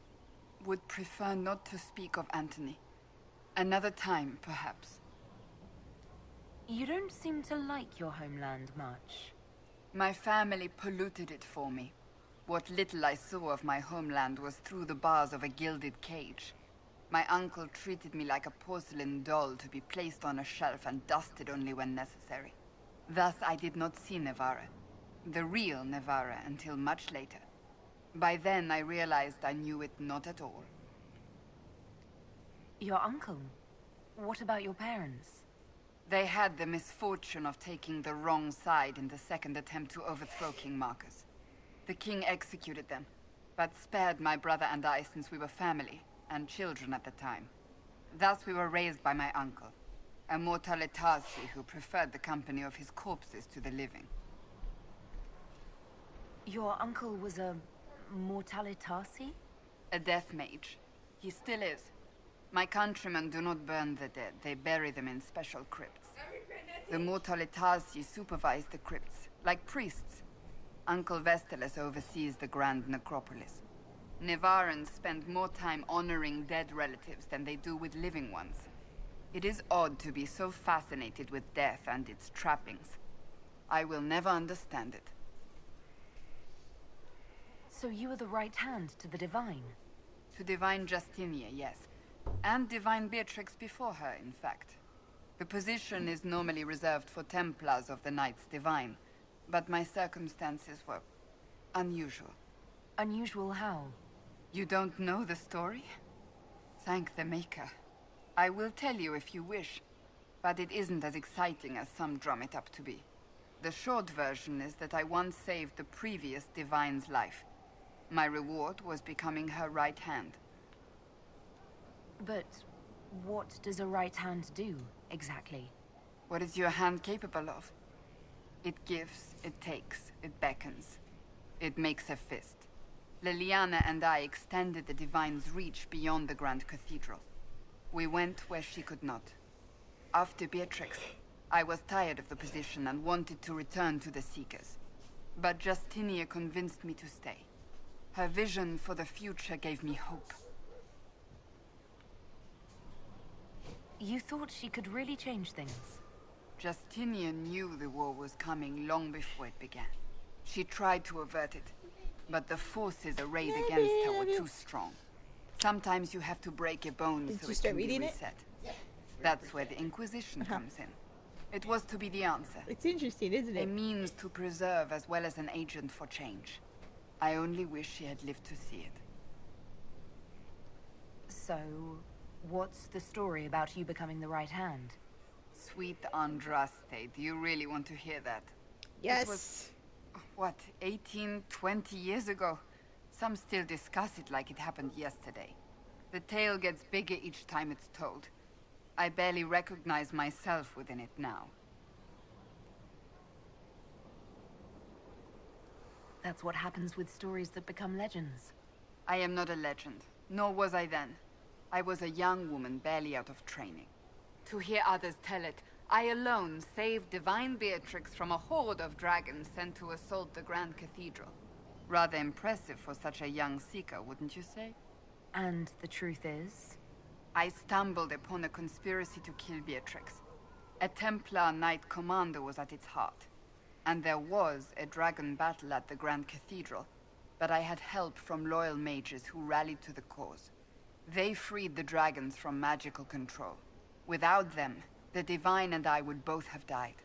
would prefer not to speak of Anthony. Another time, perhaps. You don't seem to like your homeland much. My family polluted it for me. What little I saw of my homeland was through the bars of a gilded cage. My uncle treated me like a porcelain doll to be placed on a shelf and dusted only when necessary. Thus I did not see Navarra, the real Navarra, until much later. By then I realized I knew it not at all. Your uncle? What about your parents? They had the misfortune of taking the wrong side in the second attempt to overthrow King Marcus. The king executed them, but spared my brother and I since we were family, and children at the time. Thus we were raised by my uncle, a mortalitasi who preferred the company of his corpses to the living. Your uncle was a mortalitasi? A death mage. He still is. My countrymen do not burn the dead, they bury them in special crypts. The mortalitasi supervise the crypts, like priests. Uncle Vestalis oversees the grand necropolis. Navarrans spend more time honoring dead relatives than they do with living ones. It is odd to be so fascinated with death and its trappings. I will never understand it. So you were the right hand to the Divine? To Divine Justinia, yes. And Divine Beatrix before her, in fact. The position is normally reserved for Templars of the Knights Divine, but my circumstances were unusual. Unusual how? You don't know the story? Thank the Maker. I will tell you if you wish, but it isn't as exciting as some drum it up to be. The short version is that I once saved the previous Divine's life. My reward was becoming her right hand. But what does a right hand do, exactly? What is your hand capable of? It gives, it takes, it beckons. It makes a fist. Liliana and I extended the Divine's reach beyond the Grand Cathedral. We went where she could not. After Beatrix, I was tired of the position and wanted to return to the Seekers. But Justinia convinced me to stay. Her vision for the future gave me hope. You thought she could really change things? Justinia knew the war was coming long before it began. She tried to avert it, but the forces arrayed against her were too strong. Sometimes you have to break a bone so it can be reset. That's where the Inquisition comes in. It was to be the answer. It's interesting, isn't it? A means to preserve as well as an agent for change. I only wish she had lived to see it. So, what's the story about you becoming the right hand? Sweet Andraste, do you really want to hear that? Yes. It was, what, 18, 20 years ago? Some still discuss it like it happened yesterday. The tale gets bigger each time it's told. I barely recognize myself within it now. That's what happens with stories that become legends. I am not a legend, nor was I then. I was a young woman barely out of training. To hear others tell it, I alone saved Divine Beatrix from a horde of dragons sent to assault the Grand Cathedral. Rather impressive for such a young seeker, wouldn't you say? And the truth is? I stumbled upon a conspiracy to kill Beatrix. A Templar Knight Commander was at its heart. And there was a dragon battle at the Grand Cathedral, but I had help from loyal mages who rallied to the cause. They freed the dragons from magical control. Without them, the Divine and I would both have died.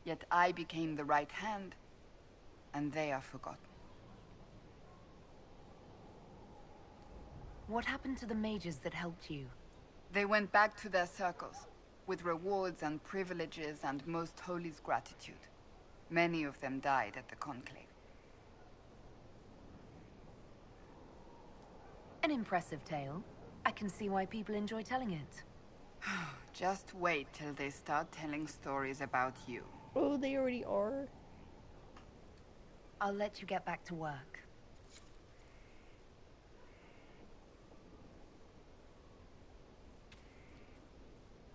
Yet I became the right hand, and they are forgotten. What happened to the mages that helped you? They went back to their circles, with rewards and privileges and Most Holy's gratitude. Many of them died at the Conclave. An impressive tale. I can see why people enjoy telling it. Just wait till they start telling stories about you. Oh, they already are. I'll let you get back to work.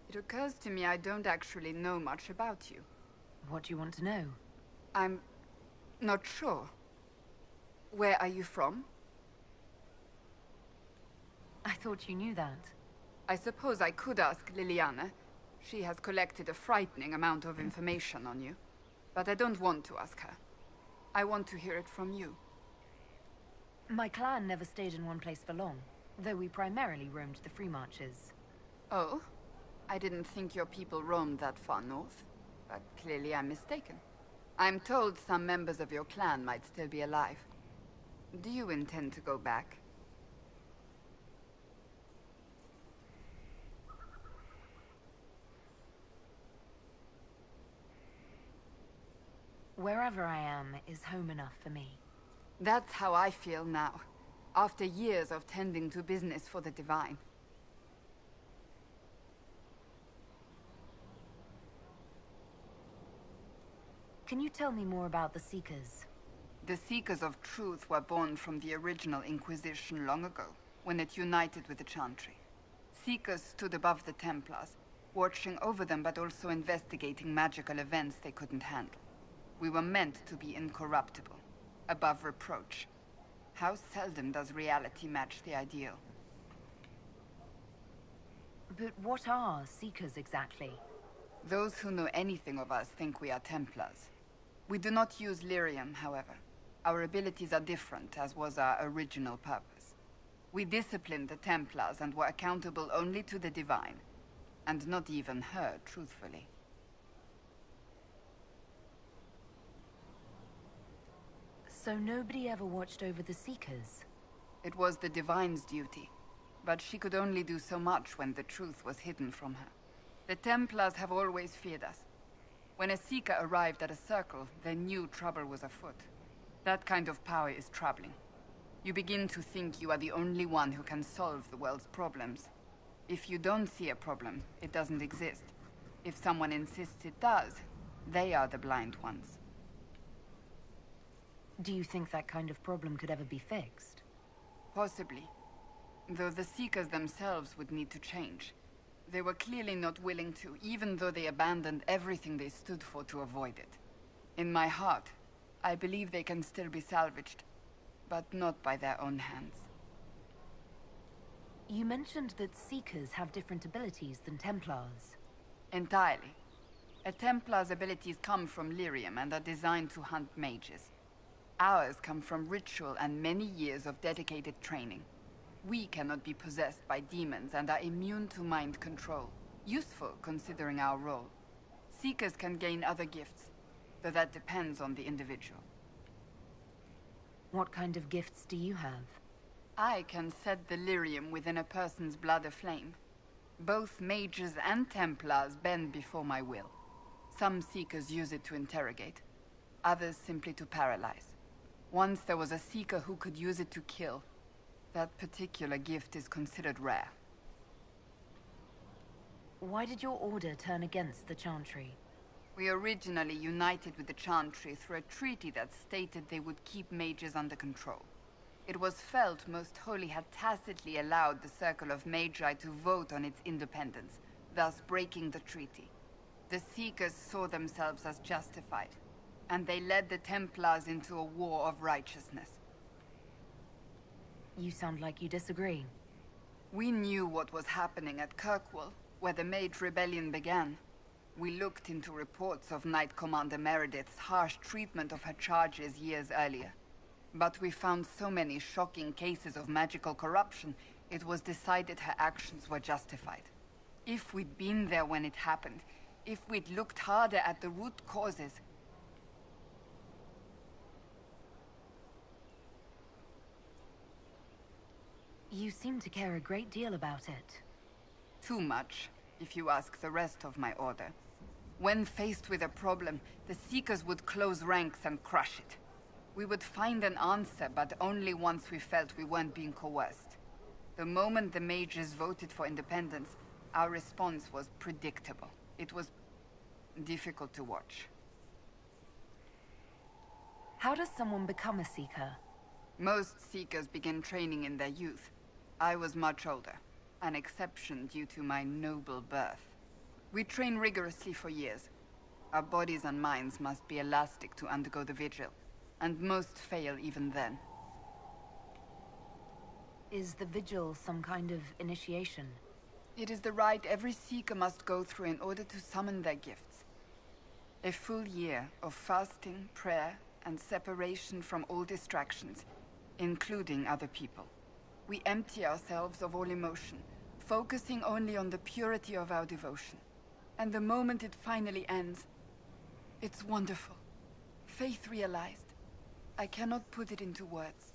It occurs to me I don't actually know much about you. What do you want to know? I'm not sure. Where are you from? I thought you knew that. I suppose I could ask Liliana. She has collected a frightening amount of information on you. But I don't want to ask her. I want to hear it from you. My clan never stayed in one place for long, though we primarily roamed the free marches. Oh? I didn't think your people roamed that far north. But clearly I'm mistaken. I'm told some members of your clan might still be alive. Do you intend to go back? Wherever I am is home enough for me. That's how I feel now, after years of tending to business for the Divine. Can you tell me more about the Seekers? The Seekers of Truth were born from the original Inquisition long ago, when it united with the Chantry. Seekers stood above the Templars, watching over them but also investigating magical events they couldn't handle. We were meant to be incorruptible, above reproach. How seldom does reality match the ideal? But what are Seekers exactly? Those who know anything of us think we are Templars. We do not use lyrium, however. Our abilities are different, as was our original purpose. We disciplined the Templars and were accountable only to the Divine. And not even her, truthfully. So nobody ever watched over the Seekers? It was the Divine's duty, but she could only do so much when the truth was hidden from her. The Templars have always feared us. When a Seeker arrived at a circle, they knew trouble was afoot. That kind of power is troubling. You begin to think you are the only one who can solve the world's problems. If you don't see a problem, it doesn't exist. If someone insists it does, they are the blind ones. Do you think that kind of problem could ever be fixed? Possibly. Though the Seekers themselves would need to change. They were clearly not willing to, even though they abandoned everything they stood for to avoid it. In my heart, I believe they can still be salvaged, but not by their own hands. You mentioned that Seekers have different abilities than Templars. Entirely. A Templar's abilities come from lyrium and are designed to hunt mages. Ours come from ritual and many years of dedicated training. We cannot be possessed by demons and are immune to mind control. Useful, considering our role. Seekers can gain other gifts, though that depends on the individual. What kind of gifts do you have? I can set the lyrium within a person's blood aflame. Both mages and Templars bend before my will. Some Seekers use it to interrogate, others simply to paralyze. Once there was a Seeker who could use it to kill. That particular gift is considered rare. Why did your order turn against the Chantry? We originally united with the Chantry through a treaty that stated they would keep mages under control. It was felt Most Holy had tacitly allowed the Circle of Magi to vote on its independence, thus breaking the treaty. The Seekers saw themselves as justified, and they led the Templars into a war of righteousness. You sound like you disagree. We knew what was happening at Kirkwall, where the Mage Rebellion began. We looked into reports of Knight Commander Meredith's harsh treatment of her charges years earlier. But we found so many shocking cases of magical corruption, it was decided her actions were justified. If we'd been there when it happened, if we'd looked harder at the root causes, you seem to care a great deal about it. Too much, if you ask the rest of my order. When faced with a problem, the Seekers would close ranks and crush it. We would find an answer, but only once we felt we weren't being coerced. The moment the mages voted for independence, our response was predictable. It was difficult to watch. How does someone become a Seeker? Most Seekers begin training in their youth. I was much older, an exception due to my noble birth. We train rigorously for years. Our bodies and minds must be elastic to undergo the vigil, and most fail even then. Is the vigil some kind of initiation? It is the rite every Seeker must go through in order to summon their gifts. A full year of fasting, prayer, and separation from all distractions, including other people. We empty ourselves of all emotion, focusing only on the purity of our devotion. And the moment it finally ends, it's wonderful. Faith realized. I cannot put it into words.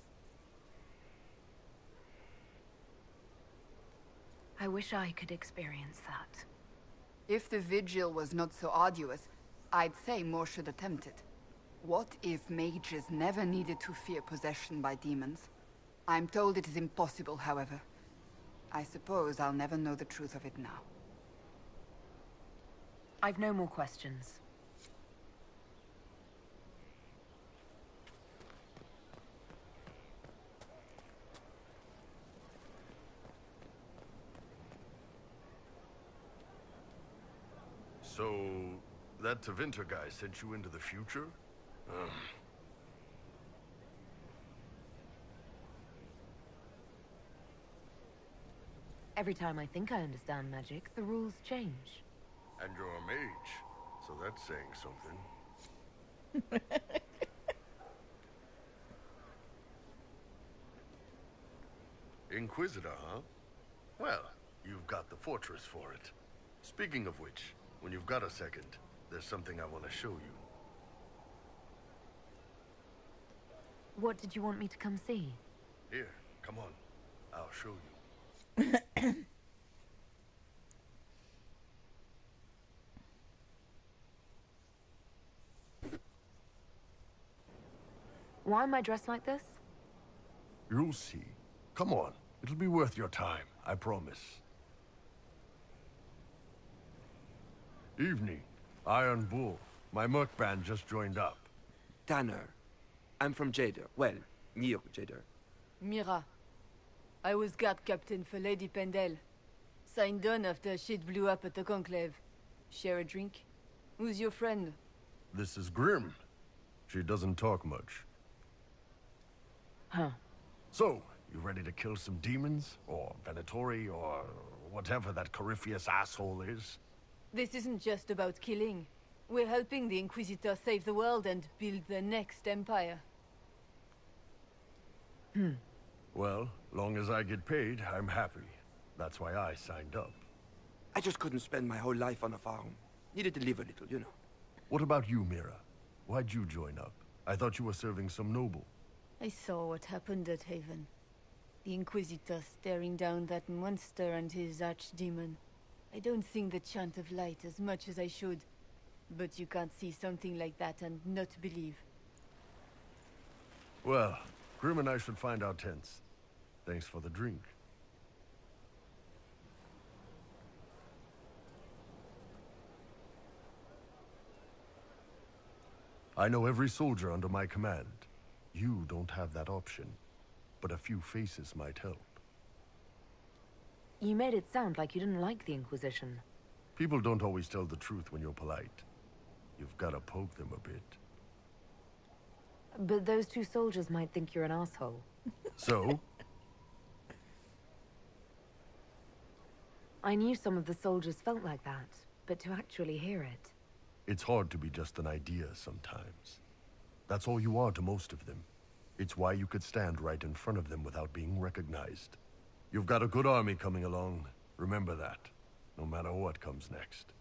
I wish I could experience that. If the vigil was not so arduous, I'd say more should attempt it. What if mages never needed to fear possession by demons? I'm told it is impossible, however. I suppose I'll never know the truth of it now. I've no more questions. So, that Tevinter guy sent you into the future? Every time I think I understand magic, the rules change. And you're a mage, so that's saying something. Inquisitor, huh? Well, you've got the fortress for it. Speaking of which, when you've got a second, there's something I want to show you. What did you want me to come see? Here, come on. I'll show you. Why am I dressed like this? You'll see. Come on. It'll be worth your time, I promise. Evening. Iron Bull. My merc band just joined up. Tanner. I'm from Jader. Well, near Jader. Mira. I was guard captain for Lady Pendel. Signed on after shit blew up at the Conclave. Share a drink? Who's your friend? This is Grim. She doesn't talk much. Huh. So, you ready to kill some demons? Or Venatori, or whatever that Corypheus asshole is? This isn't just about killing. We're helping the Inquisitor save the world and build the next empire. Well, long as I get paid, I'm happy. That's why I signed up. I just couldn't spend my whole life on a farm. Needed to live a little, you know. What about you, Mira? Why'd you join up? I thought you were serving some noble. I saw what happened at Haven. The Inquisitor staring down that monster and his archdemon. I don't sing the chant of light as much as I should. But you can't see something like that and not believe. Well, Grim and I should find our tents. Thanks for the drink. I know every soldier under my command. You don't have that option, but a few faces might help. You made it sound like you didn't like the Inquisition. People don't always tell the truth when you're polite. You've got to poke them a bit. But those two soldiers might think you're an asshole. So? I knew some of the soldiers felt like that, but to actually hear it... It's hard to be just an idea sometimes. That's all you are to most of them. It's why you could stand right in front of them without being recognized. You've got a good army coming along. Remember that, no matter what comes next.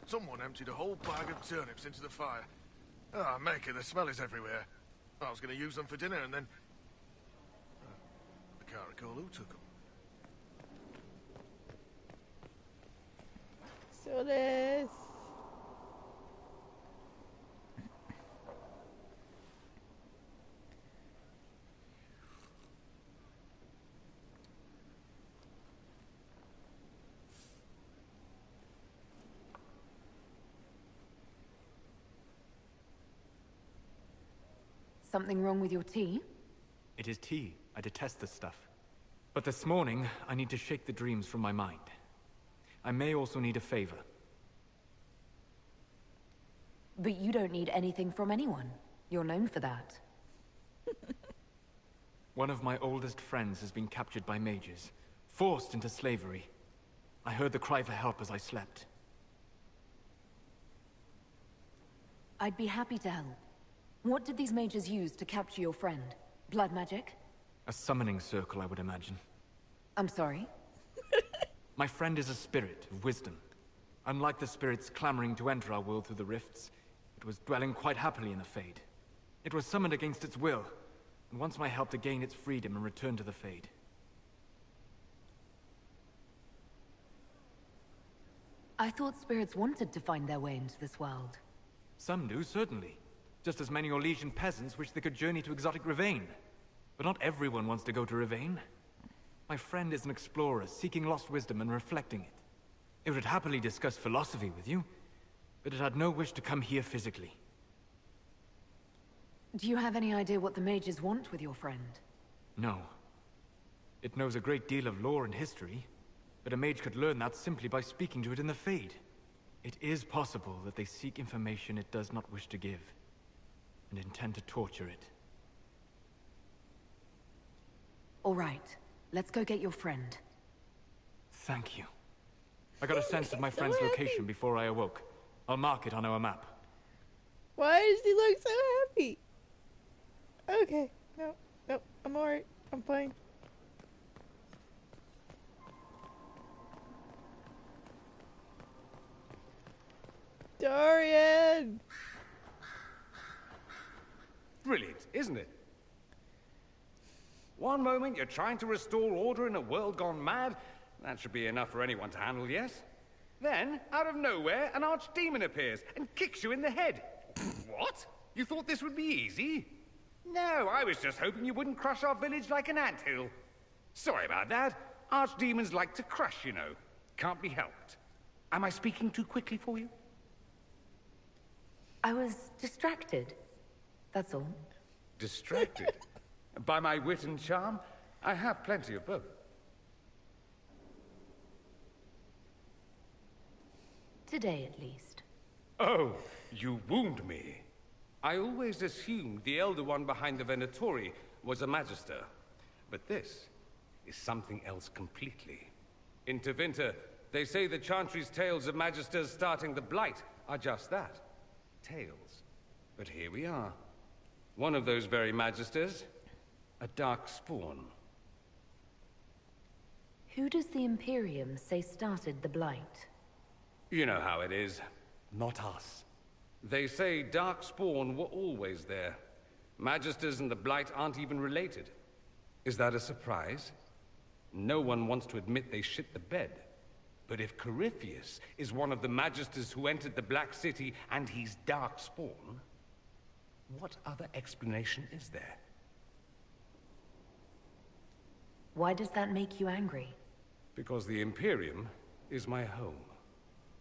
Someone emptied a whole bag of turnips into the fire. Ah, oh, Maker, the smell is everywhere. I was going to use them for dinner and then... I can't recall who took them. So this... Something wrong with your tea? It is tea. I detest this stuff. But this morning, I need to shake the dreams from my mind. I may also need a favor. But you don't need anything from anyone. You're known for that. One of my oldest friends has been captured by mages, forced into slavery. I heard the cry for help as I slept. I'd be happy to help. What did these mages use to capture your friend? Blood magic? A summoning circle, I would imagine. I'm sorry? My friend is a spirit of wisdom. Unlike the spirits clamoring to enter our world through the rifts, it was dwelling quite happily in the Fade. It was summoned against its will, and wants my help to gain its freedom and return to the Fade. I thought spirits wanted to find their way into this world. Some do, certainly. Just as many Orlesian peasants wish they could journey to exotic Rivain. But not everyone wants to go to Rivain. My friend is an explorer, seeking lost wisdom and reflecting it. It would happily discuss philosophy with you, but it had no wish to come here physically. Do you have any idea what the mages want with your friend? No. It knows a great deal of lore and history, but a mage could learn that simply by speaking to it in the Fade. It is possible that they seek information it does not wish to give, and intend to torture it. All right, let's go get your friend. Thank you. I got a sense of my friend's location before I awoke. I'll mark it on our map. Why does he look so happy? Okay, no, I'm alright. I'm fine. Dorian! Brilliant, isn't it? One moment you're trying to restore order in a world gone mad. That should be enough for anyone to handle, yes? Then, out of nowhere, an archdemon appears and kicks you in the head. What? You thought this would be easy? No, I was just hoping you wouldn't crush our village like an anthill. Sorry about that. Archdemons like to crush, you know. Can't be helped. Am I speaking too quickly for you? I was distracted. That's all. Distracted? By my wit and charm? I have plenty of both. Today, at least. Oh, you wound me. I always assumed the Elder One behind the Venatori was a Magister. But this is something else completely. In Tevinter, they say the Chantry's tales of Magisters starting the Blight are just that. Tales. But here we are. One of those very Magisters, a dark spawn. Who does the Imperium say started the Blight? You know how it is. Not us. They say Darkspawn were always there. Magisters and the Blight aren't even related. Is that a surprise? No one wants to admit they shit the bed. But if Corypheus is one of the Magisters who entered the Black City and he's Darkspawn, what other explanation is there? Why does that make you angry? Because the Imperium is my home.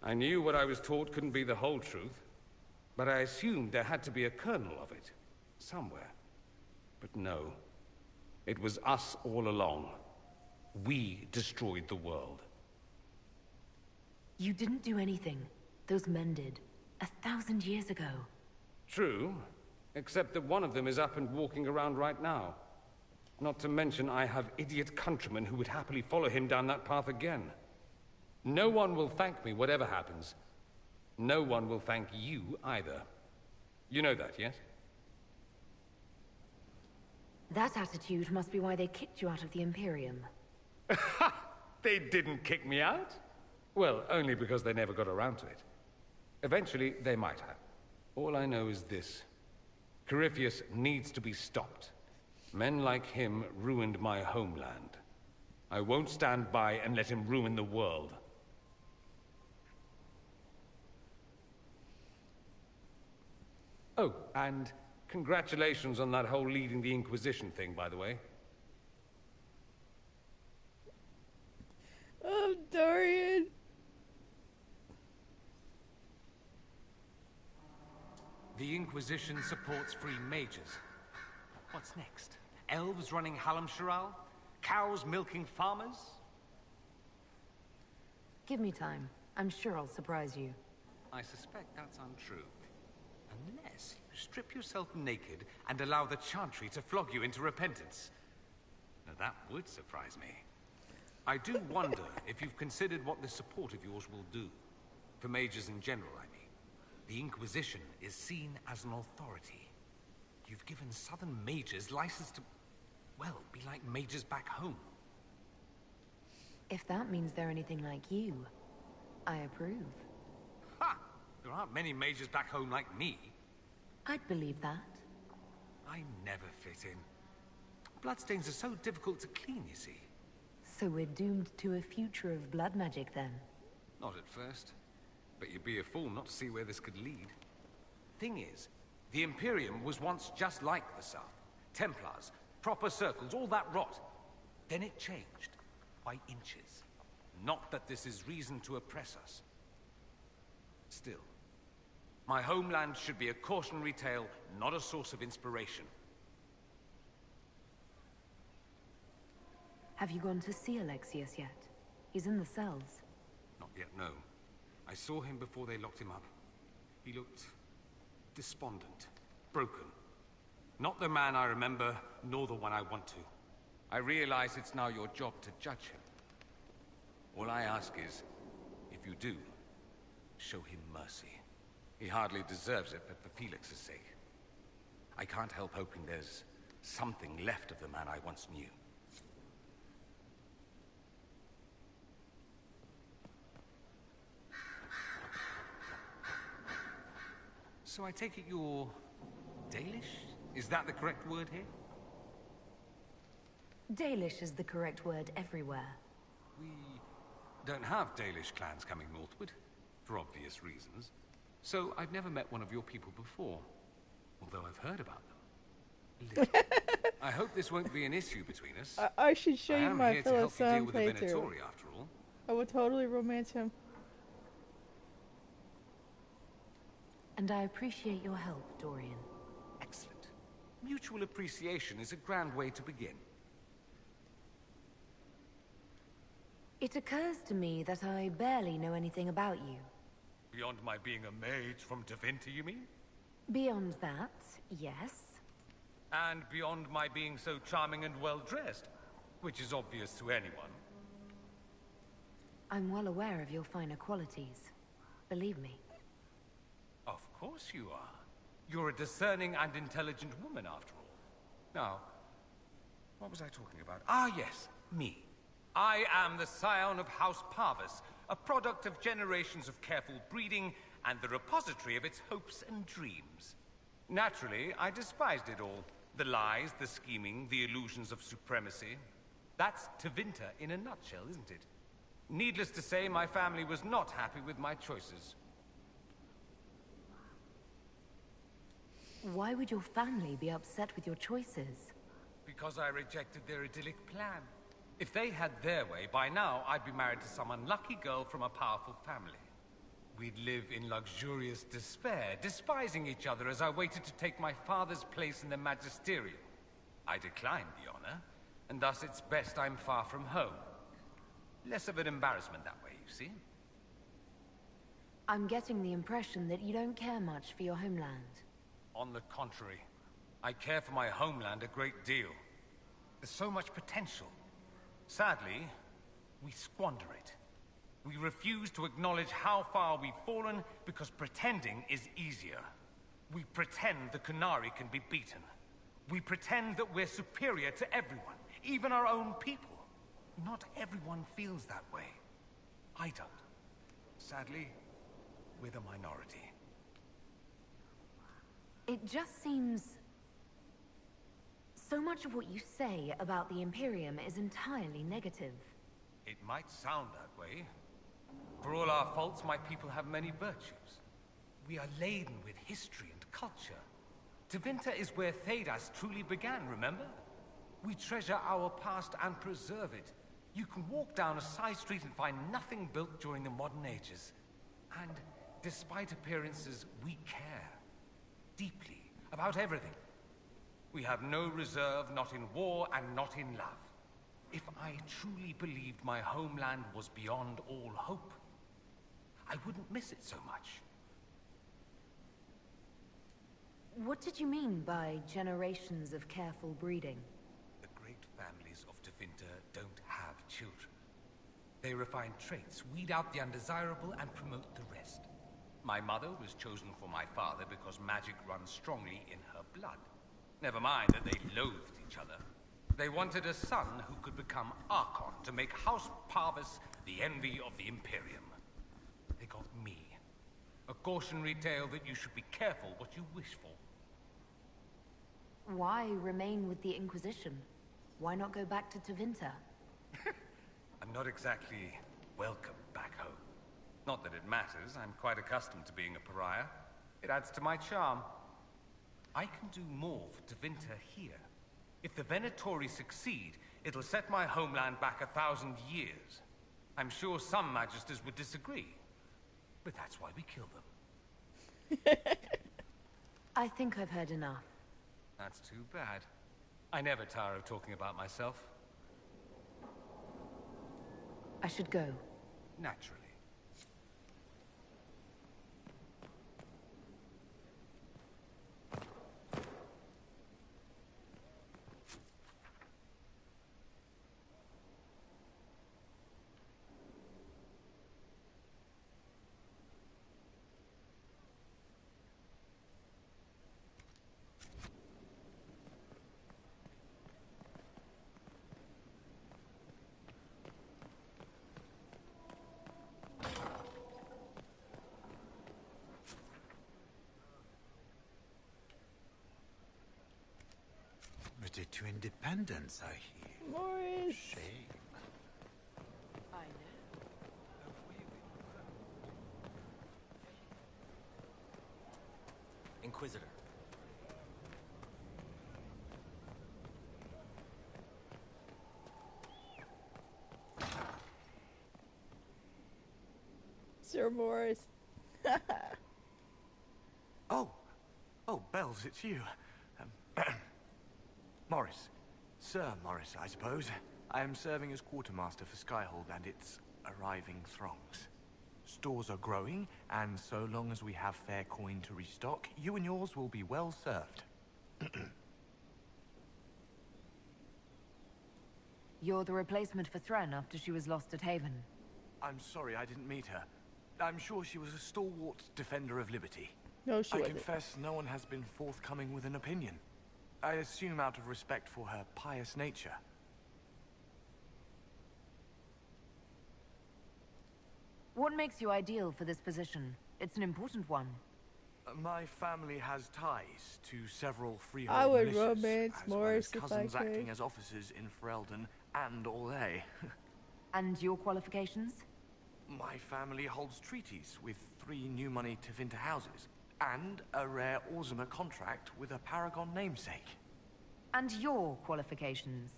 I knew what I was taught couldn't be the whole truth, but I assumed there had to be a kernel of it, somewhere. But no, it was us all along. We destroyed the world. You didn't do anything. Those men did. 1,000 years ago. True, except that one of them is up and walking around right now. Not to mention I have idiot countrymen who would happily follow him down that path again. No one will thank me, whatever happens. No one will thank you either. You know that, yes? That attitude must be why they kicked you out of the Imperium. They didn't kick me out? Well, only because they never got around to it. Eventually, they might have. All I know is this. Corypheus needs to be stopped. Men like him ruined my homeland. I won't stand by and let him ruin the world. Oh, and congratulations on that whole leading the Inquisition thing, by the way. Oh, Dorian. The Inquisition supports free mages. What's next? Elves running Halamsharal? Cows milking farmers? Give me time. I'm sure I'll surprise you. I suspect that's untrue. Unless you strip yourself naked and allow the Chantry to flog you into repentance. Now that would surprise me. I do wonder if you've considered what this support of yours will do. For mages in general, I mean. The Inquisition is seen as an authority. You've given southern mages license to, well, be like mages back home. If that means they're anything like you, I approve. Ha! There aren't many mages back home like me. I'd believe that. I never fit in. Bloodstains are so difficult to clean, you see. So we're doomed to a future of blood magic, then? Not at first. But you'd be a fool not to see where this could lead. Thing is, the Imperium was once just like the South. Templars, proper circles, all that rot. Then it changed. By inches. Not that this is reason to oppress us. Still, my homeland should be a cautionary tale, not a source of inspiration. Have you gone to see Alexius yet? He's in the cells. Not yet, no. I saw him before they locked him up. He looked despondent, broken. Not the man I remember, nor the one I want to. I realize it's now your job to judge him. All I ask is, if you do, show him mercy. He hardly deserves it, but for Felix's sake. I can't help hoping there's something left of the man I once knew. So I take it you're Dalish? Is that the correct word here? Dalish is the correct word everywhere. We don't have Dalish clans coming northward, for obvious reasons. So I've never met one of your people before, although I've heard about them. I hope this won't be an issue between us. I should show you my fellow son with the playthrough. Venatori, after all. I would totally romance him. And I appreciate your help, Dorian. Excellent. Mutual appreciation is a grand way to begin. It occurs to me that I barely know anything about you. Beyond my being a mage from Tevinter, you mean? Beyond that, yes. And beyond my being so charming and well-dressed, which is obvious to anyone. I'm well aware of your finer qualities. Believe me. Of course you are. You're a discerning and intelligent woman, after all. Now, what was I talking about? Ah, yes, me. I am the scion of House Parvis, a product of generations of careful breeding and the repository of its hopes and dreams. Naturally, I despised it all. The lies, the scheming, the illusions of supremacy. That's Tevinter in a nutshell, isn't it? Needless to say, my family was not happy with my choices. Why would your family be upset with your choices? Because I rejected their idyllic plan. If they had their way, by now I'd be married to some unlucky girl from a powerful family. We'd live in luxurious despair, despising each other as I waited to take my father's place in the magisterium. I declined the honor, and thus it's best I'm far from home. Less of an embarrassment that way, you see? I'm getting the impression that you don't care much for your homeland. On the contrary, I care for my homeland a great deal. There's so much potential. Sadly, we squander it. We refuse to acknowledge how far we've fallen because pretending is easier. We pretend the Qunari can be beaten. We pretend that we're superior to everyone, even our own people. Not everyone feels that way. I don't. Sadly, we're the minority. It just seems... So much of what you say about the Imperium is entirely negative. It might sound that way. For all our faults, my people have many virtues. We are laden with history and culture. Tevinter is where Thedas truly began, remember? We treasure our past and preserve it. You can walk down a side street and find nothing built during the modern ages. And despite appearances, we care. Deeply. About everything. We have no reserve, not in war and not in love. If I truly believed my homeland was beyond all hope, I wouldn't miss it so much. What did you mean by generations of careful breeding? The great families of Tevinter don't have children. They refine traits, weed out the undesirable, and promote the rest. My mother was chosen for my father because magic runs strongly in her blood. Never mind that they loathed each other. They wanted a son who could become Archon to make House Parvis the envy of the Imperium. They got me. A cautionary tale that you should be careful what you wish for. Why remain with the Inquisition? Why not go back to Tevinter? I'm not exactly welcome back home. Not that it matters, I'm quite accustomed to being a pariah. It adds to my charm. I can do more for Tevinter here. If the Venatori succeed, it'll set my homeland back 1,000 years. I'm sure some magisters would disagree, but that's why we kill them. I think I've heard enough. That's too bad. I never tire of talking about myself. I should go. Naturally. to independence, I hear. Morris. Shame. I know. Inquisitor. Sir Morris. Oh, Bells, it's you. Morris. Sir Morris, I suppose. I am serving as quartermaster for Skyhold and its arriving throngs. Stores are growing, and so long as we have fair coin to restock, you and yours will be well served. You're the replacement for Thran after she was lost at Haven. I'm sorry I didn't meet her. I'm sure she was a stalwart defender of liberty. No, she I wasn't. confess no one has been forthcoming with an opinion. I assume out of respect for her pious nature. What makes you ideal for this position? It's an important one. My family has ties to several freehold I would militias, romance as well Morris as if I cousins acting could. as officers in Ferelden and Orlais. And your qualifications? My family holds treaties with 3 new money Tevinter houses, and a rare Orzuma contract with a Paragon namesake. And your qualifications?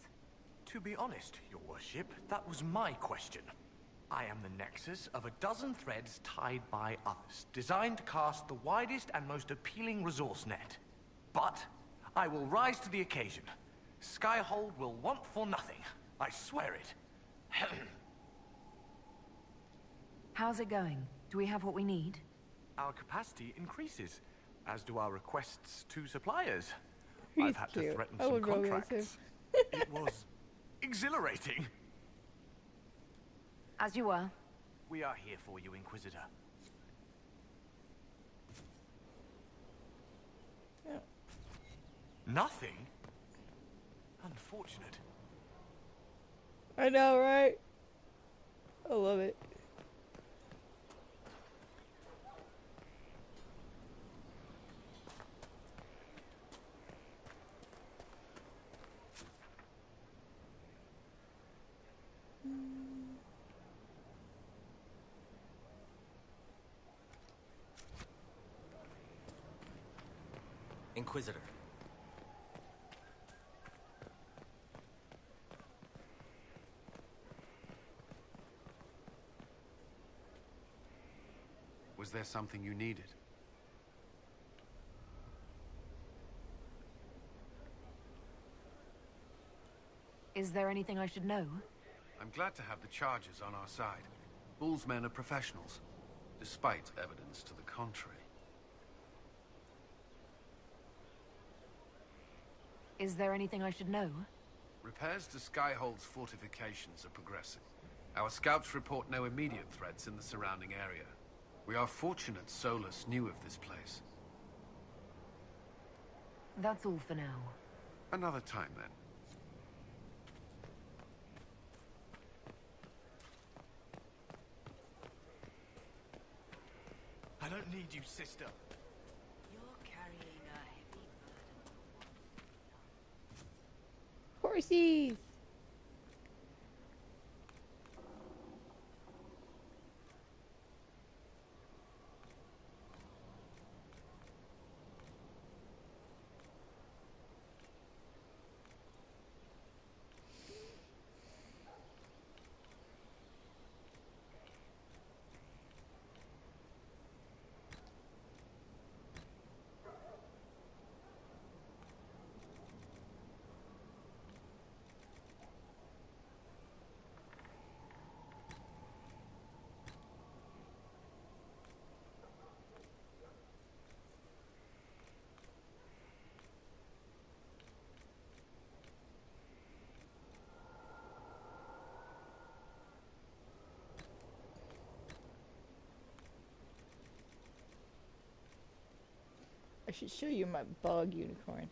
To be honest, your worship, that was my question. I am the nexus of a dozen threads tied by others, designed to cast the widest and most appealing resource net. But I will rise to the occasion. Skyhold will want for nothing. I swear it. How's it going? Do we have what we need? Our capacity increases, as do our requests to suppliers. He's I've had cute. to threaten I some would romance him. contracts. It was exhilarating. As you were. We are here for you, Inquisitor. Yeah. Nothing? Unfortunate. I know, right? I love it. Inquisitor. Was there something you needed? Is there anything I should know? I'm glad to have the charges on our side. Bull's men are professionals, despite evidence to the contrary. Is there anything I should know? Repairs to Skyhold's fortifications are progressing. Our scouts report no immediate threats in the surrounding area. We are fortunate Solus knew of this place. That's all for now. Another time, then. I don't need you, sister. You're carrying a heavy burden. Horsies! I should show you my bug unicorn.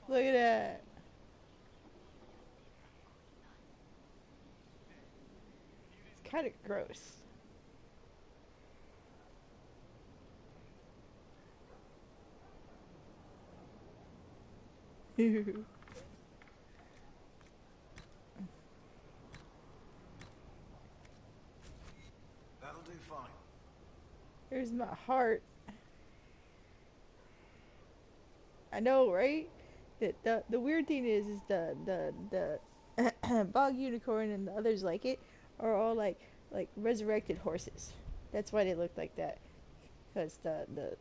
Look at that. It's kind of gross. That'll do fine. Here's my heart. I know, right? The weird thing is the bog unicorn and the others like it are all like resurrected horses. That's why they look like that. Because the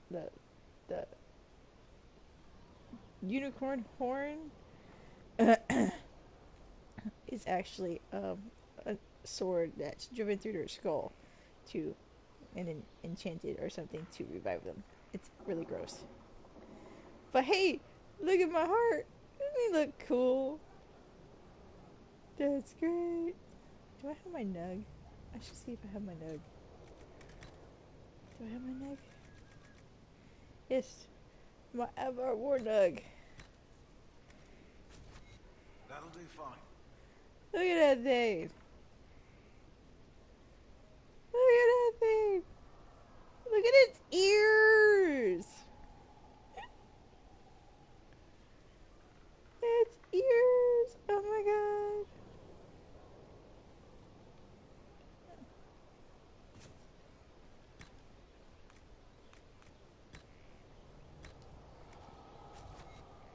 unicorn horn is actually a sword that's driven through their skull to and enchanted or something to revive them. It's really gross. But hey, look at my heart. Doesn't he look cool? That's great. Do I have my nug? I should see if I have my nug. Do I have my nug? Yes. My Avar War nug. That'll do fine. Look at that thing. Look at that thing. Look at its ears. Its ears. Oh my god.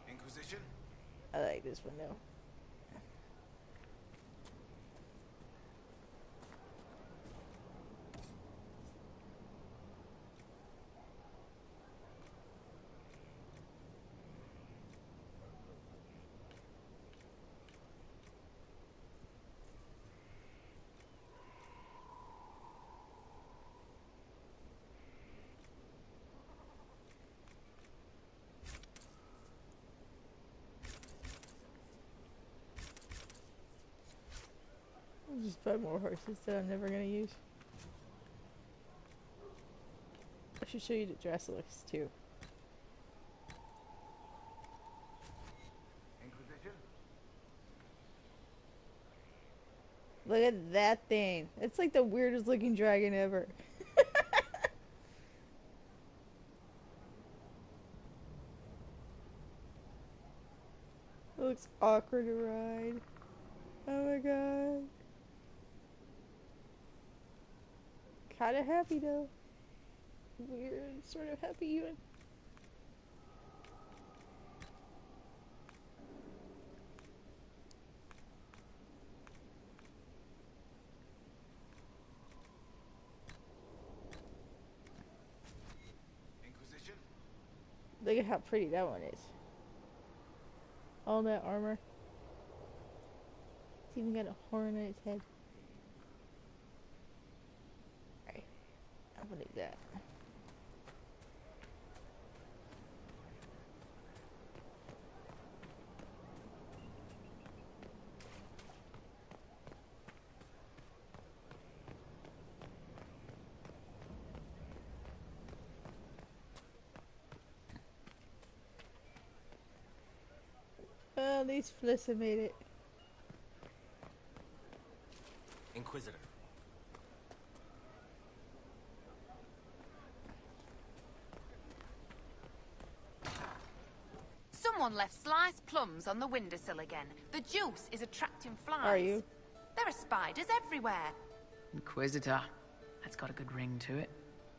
Inquisition? I like this one though. I'll just buy more horses that I'm never gonna use. I should show you the dress looks too. Inquisition? Look at that thing. It's like the weirdest looking dragon ever. It looks awkward to ride. Oh my god. Kinda happy though. Weird, sort of happy even. Inquisition? Look at how pretty that one is. All that armor. It's even got a horn on its head. Alright, I'm gonna do that. Well, at least Felissa made it. Inquisitor. Someone left sliced plums on the windowsill again. The juice is attracting flies. Are you? There are spiders everywhere. Inquisitor. That's got a good ring to it.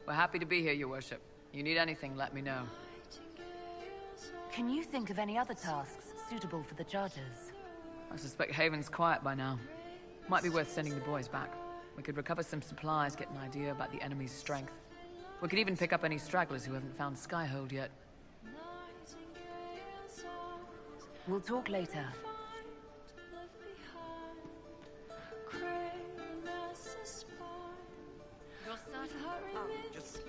We're happy to be here, your worship. You need anything, let me know. Can you think of any other tasks suitable for the chargers? I suspect Haven's quiet by now. Might be worth sending the boys back. We could recover some supplies, get an idea about the enemy's strength. We could even pick up any stragglers who haven't found Skyhold yet. We'll talk later. You're starting. Oh, Just...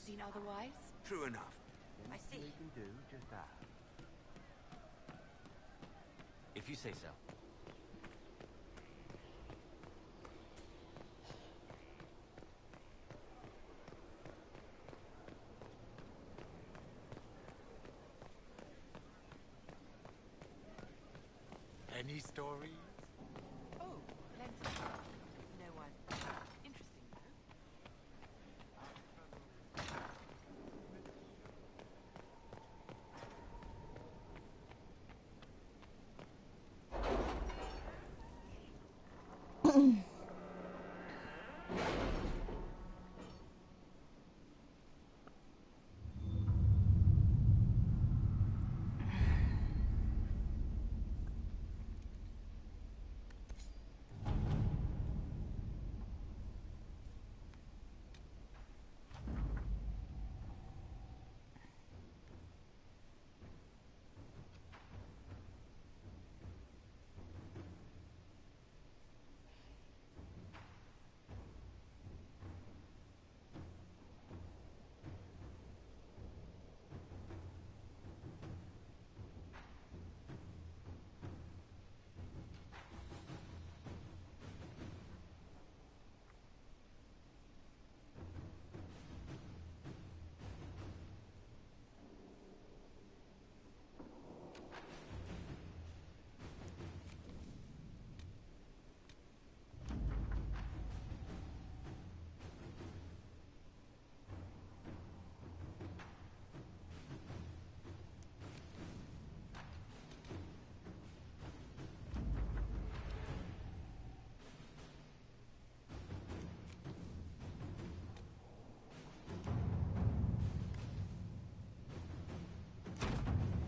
seen otherwise? True enough. I see. We can do just that. If you say so. Any stories? Oh, plenty. No one. Interesting,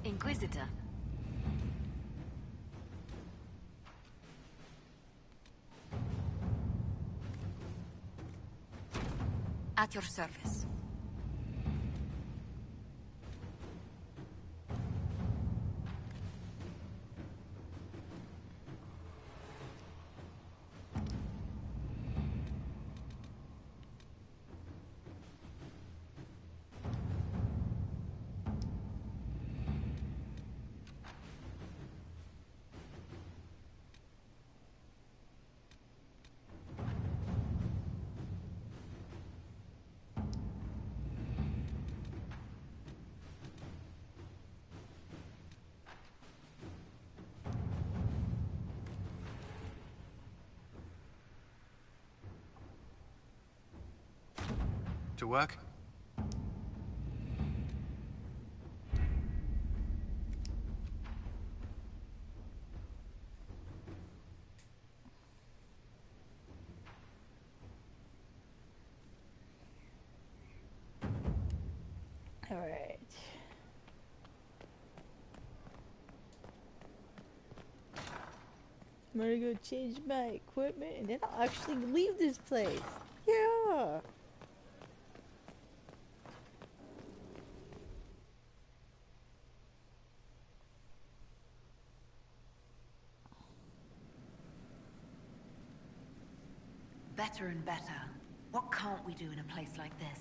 Inquisitor. At your service. To work? All right. I'm gonna go change my equipment and then I'll actually leave this place. Yeah. Better and better. What can't we do in a place like this?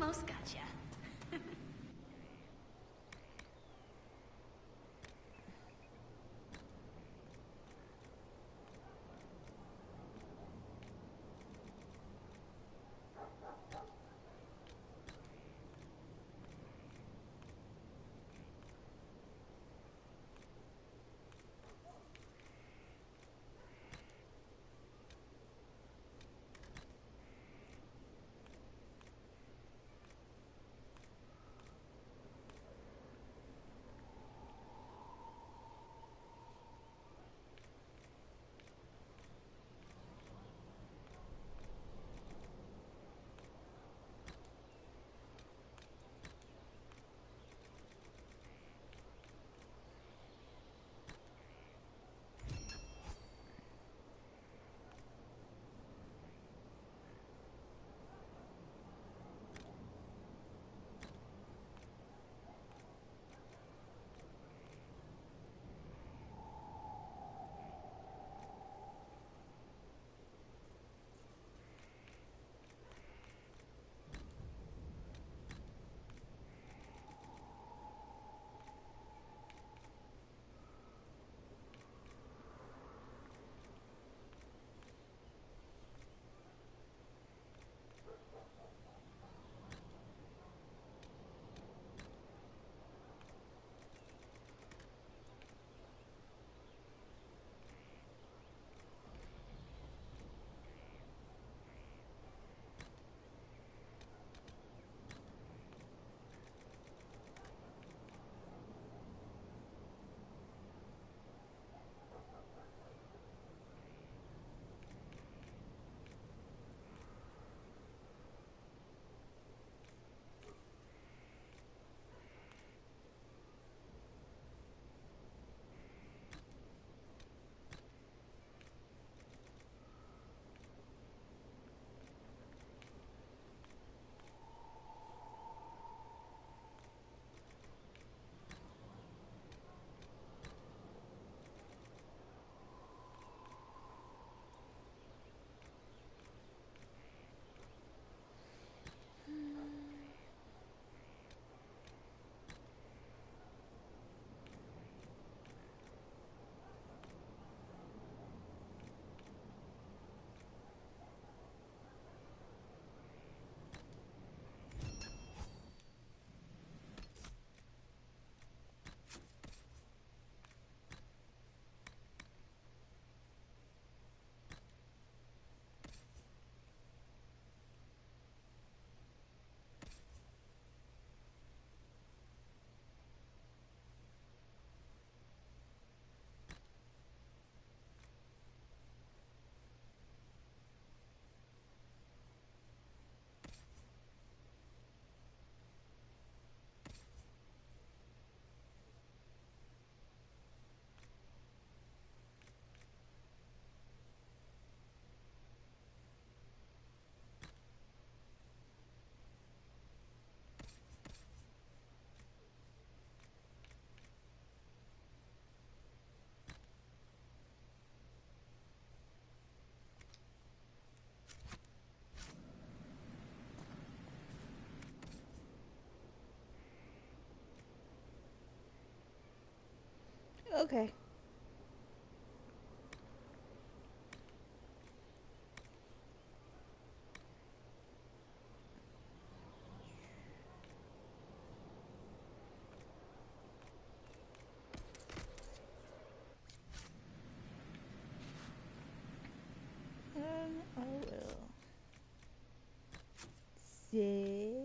Almost gotcha. Okay. I will say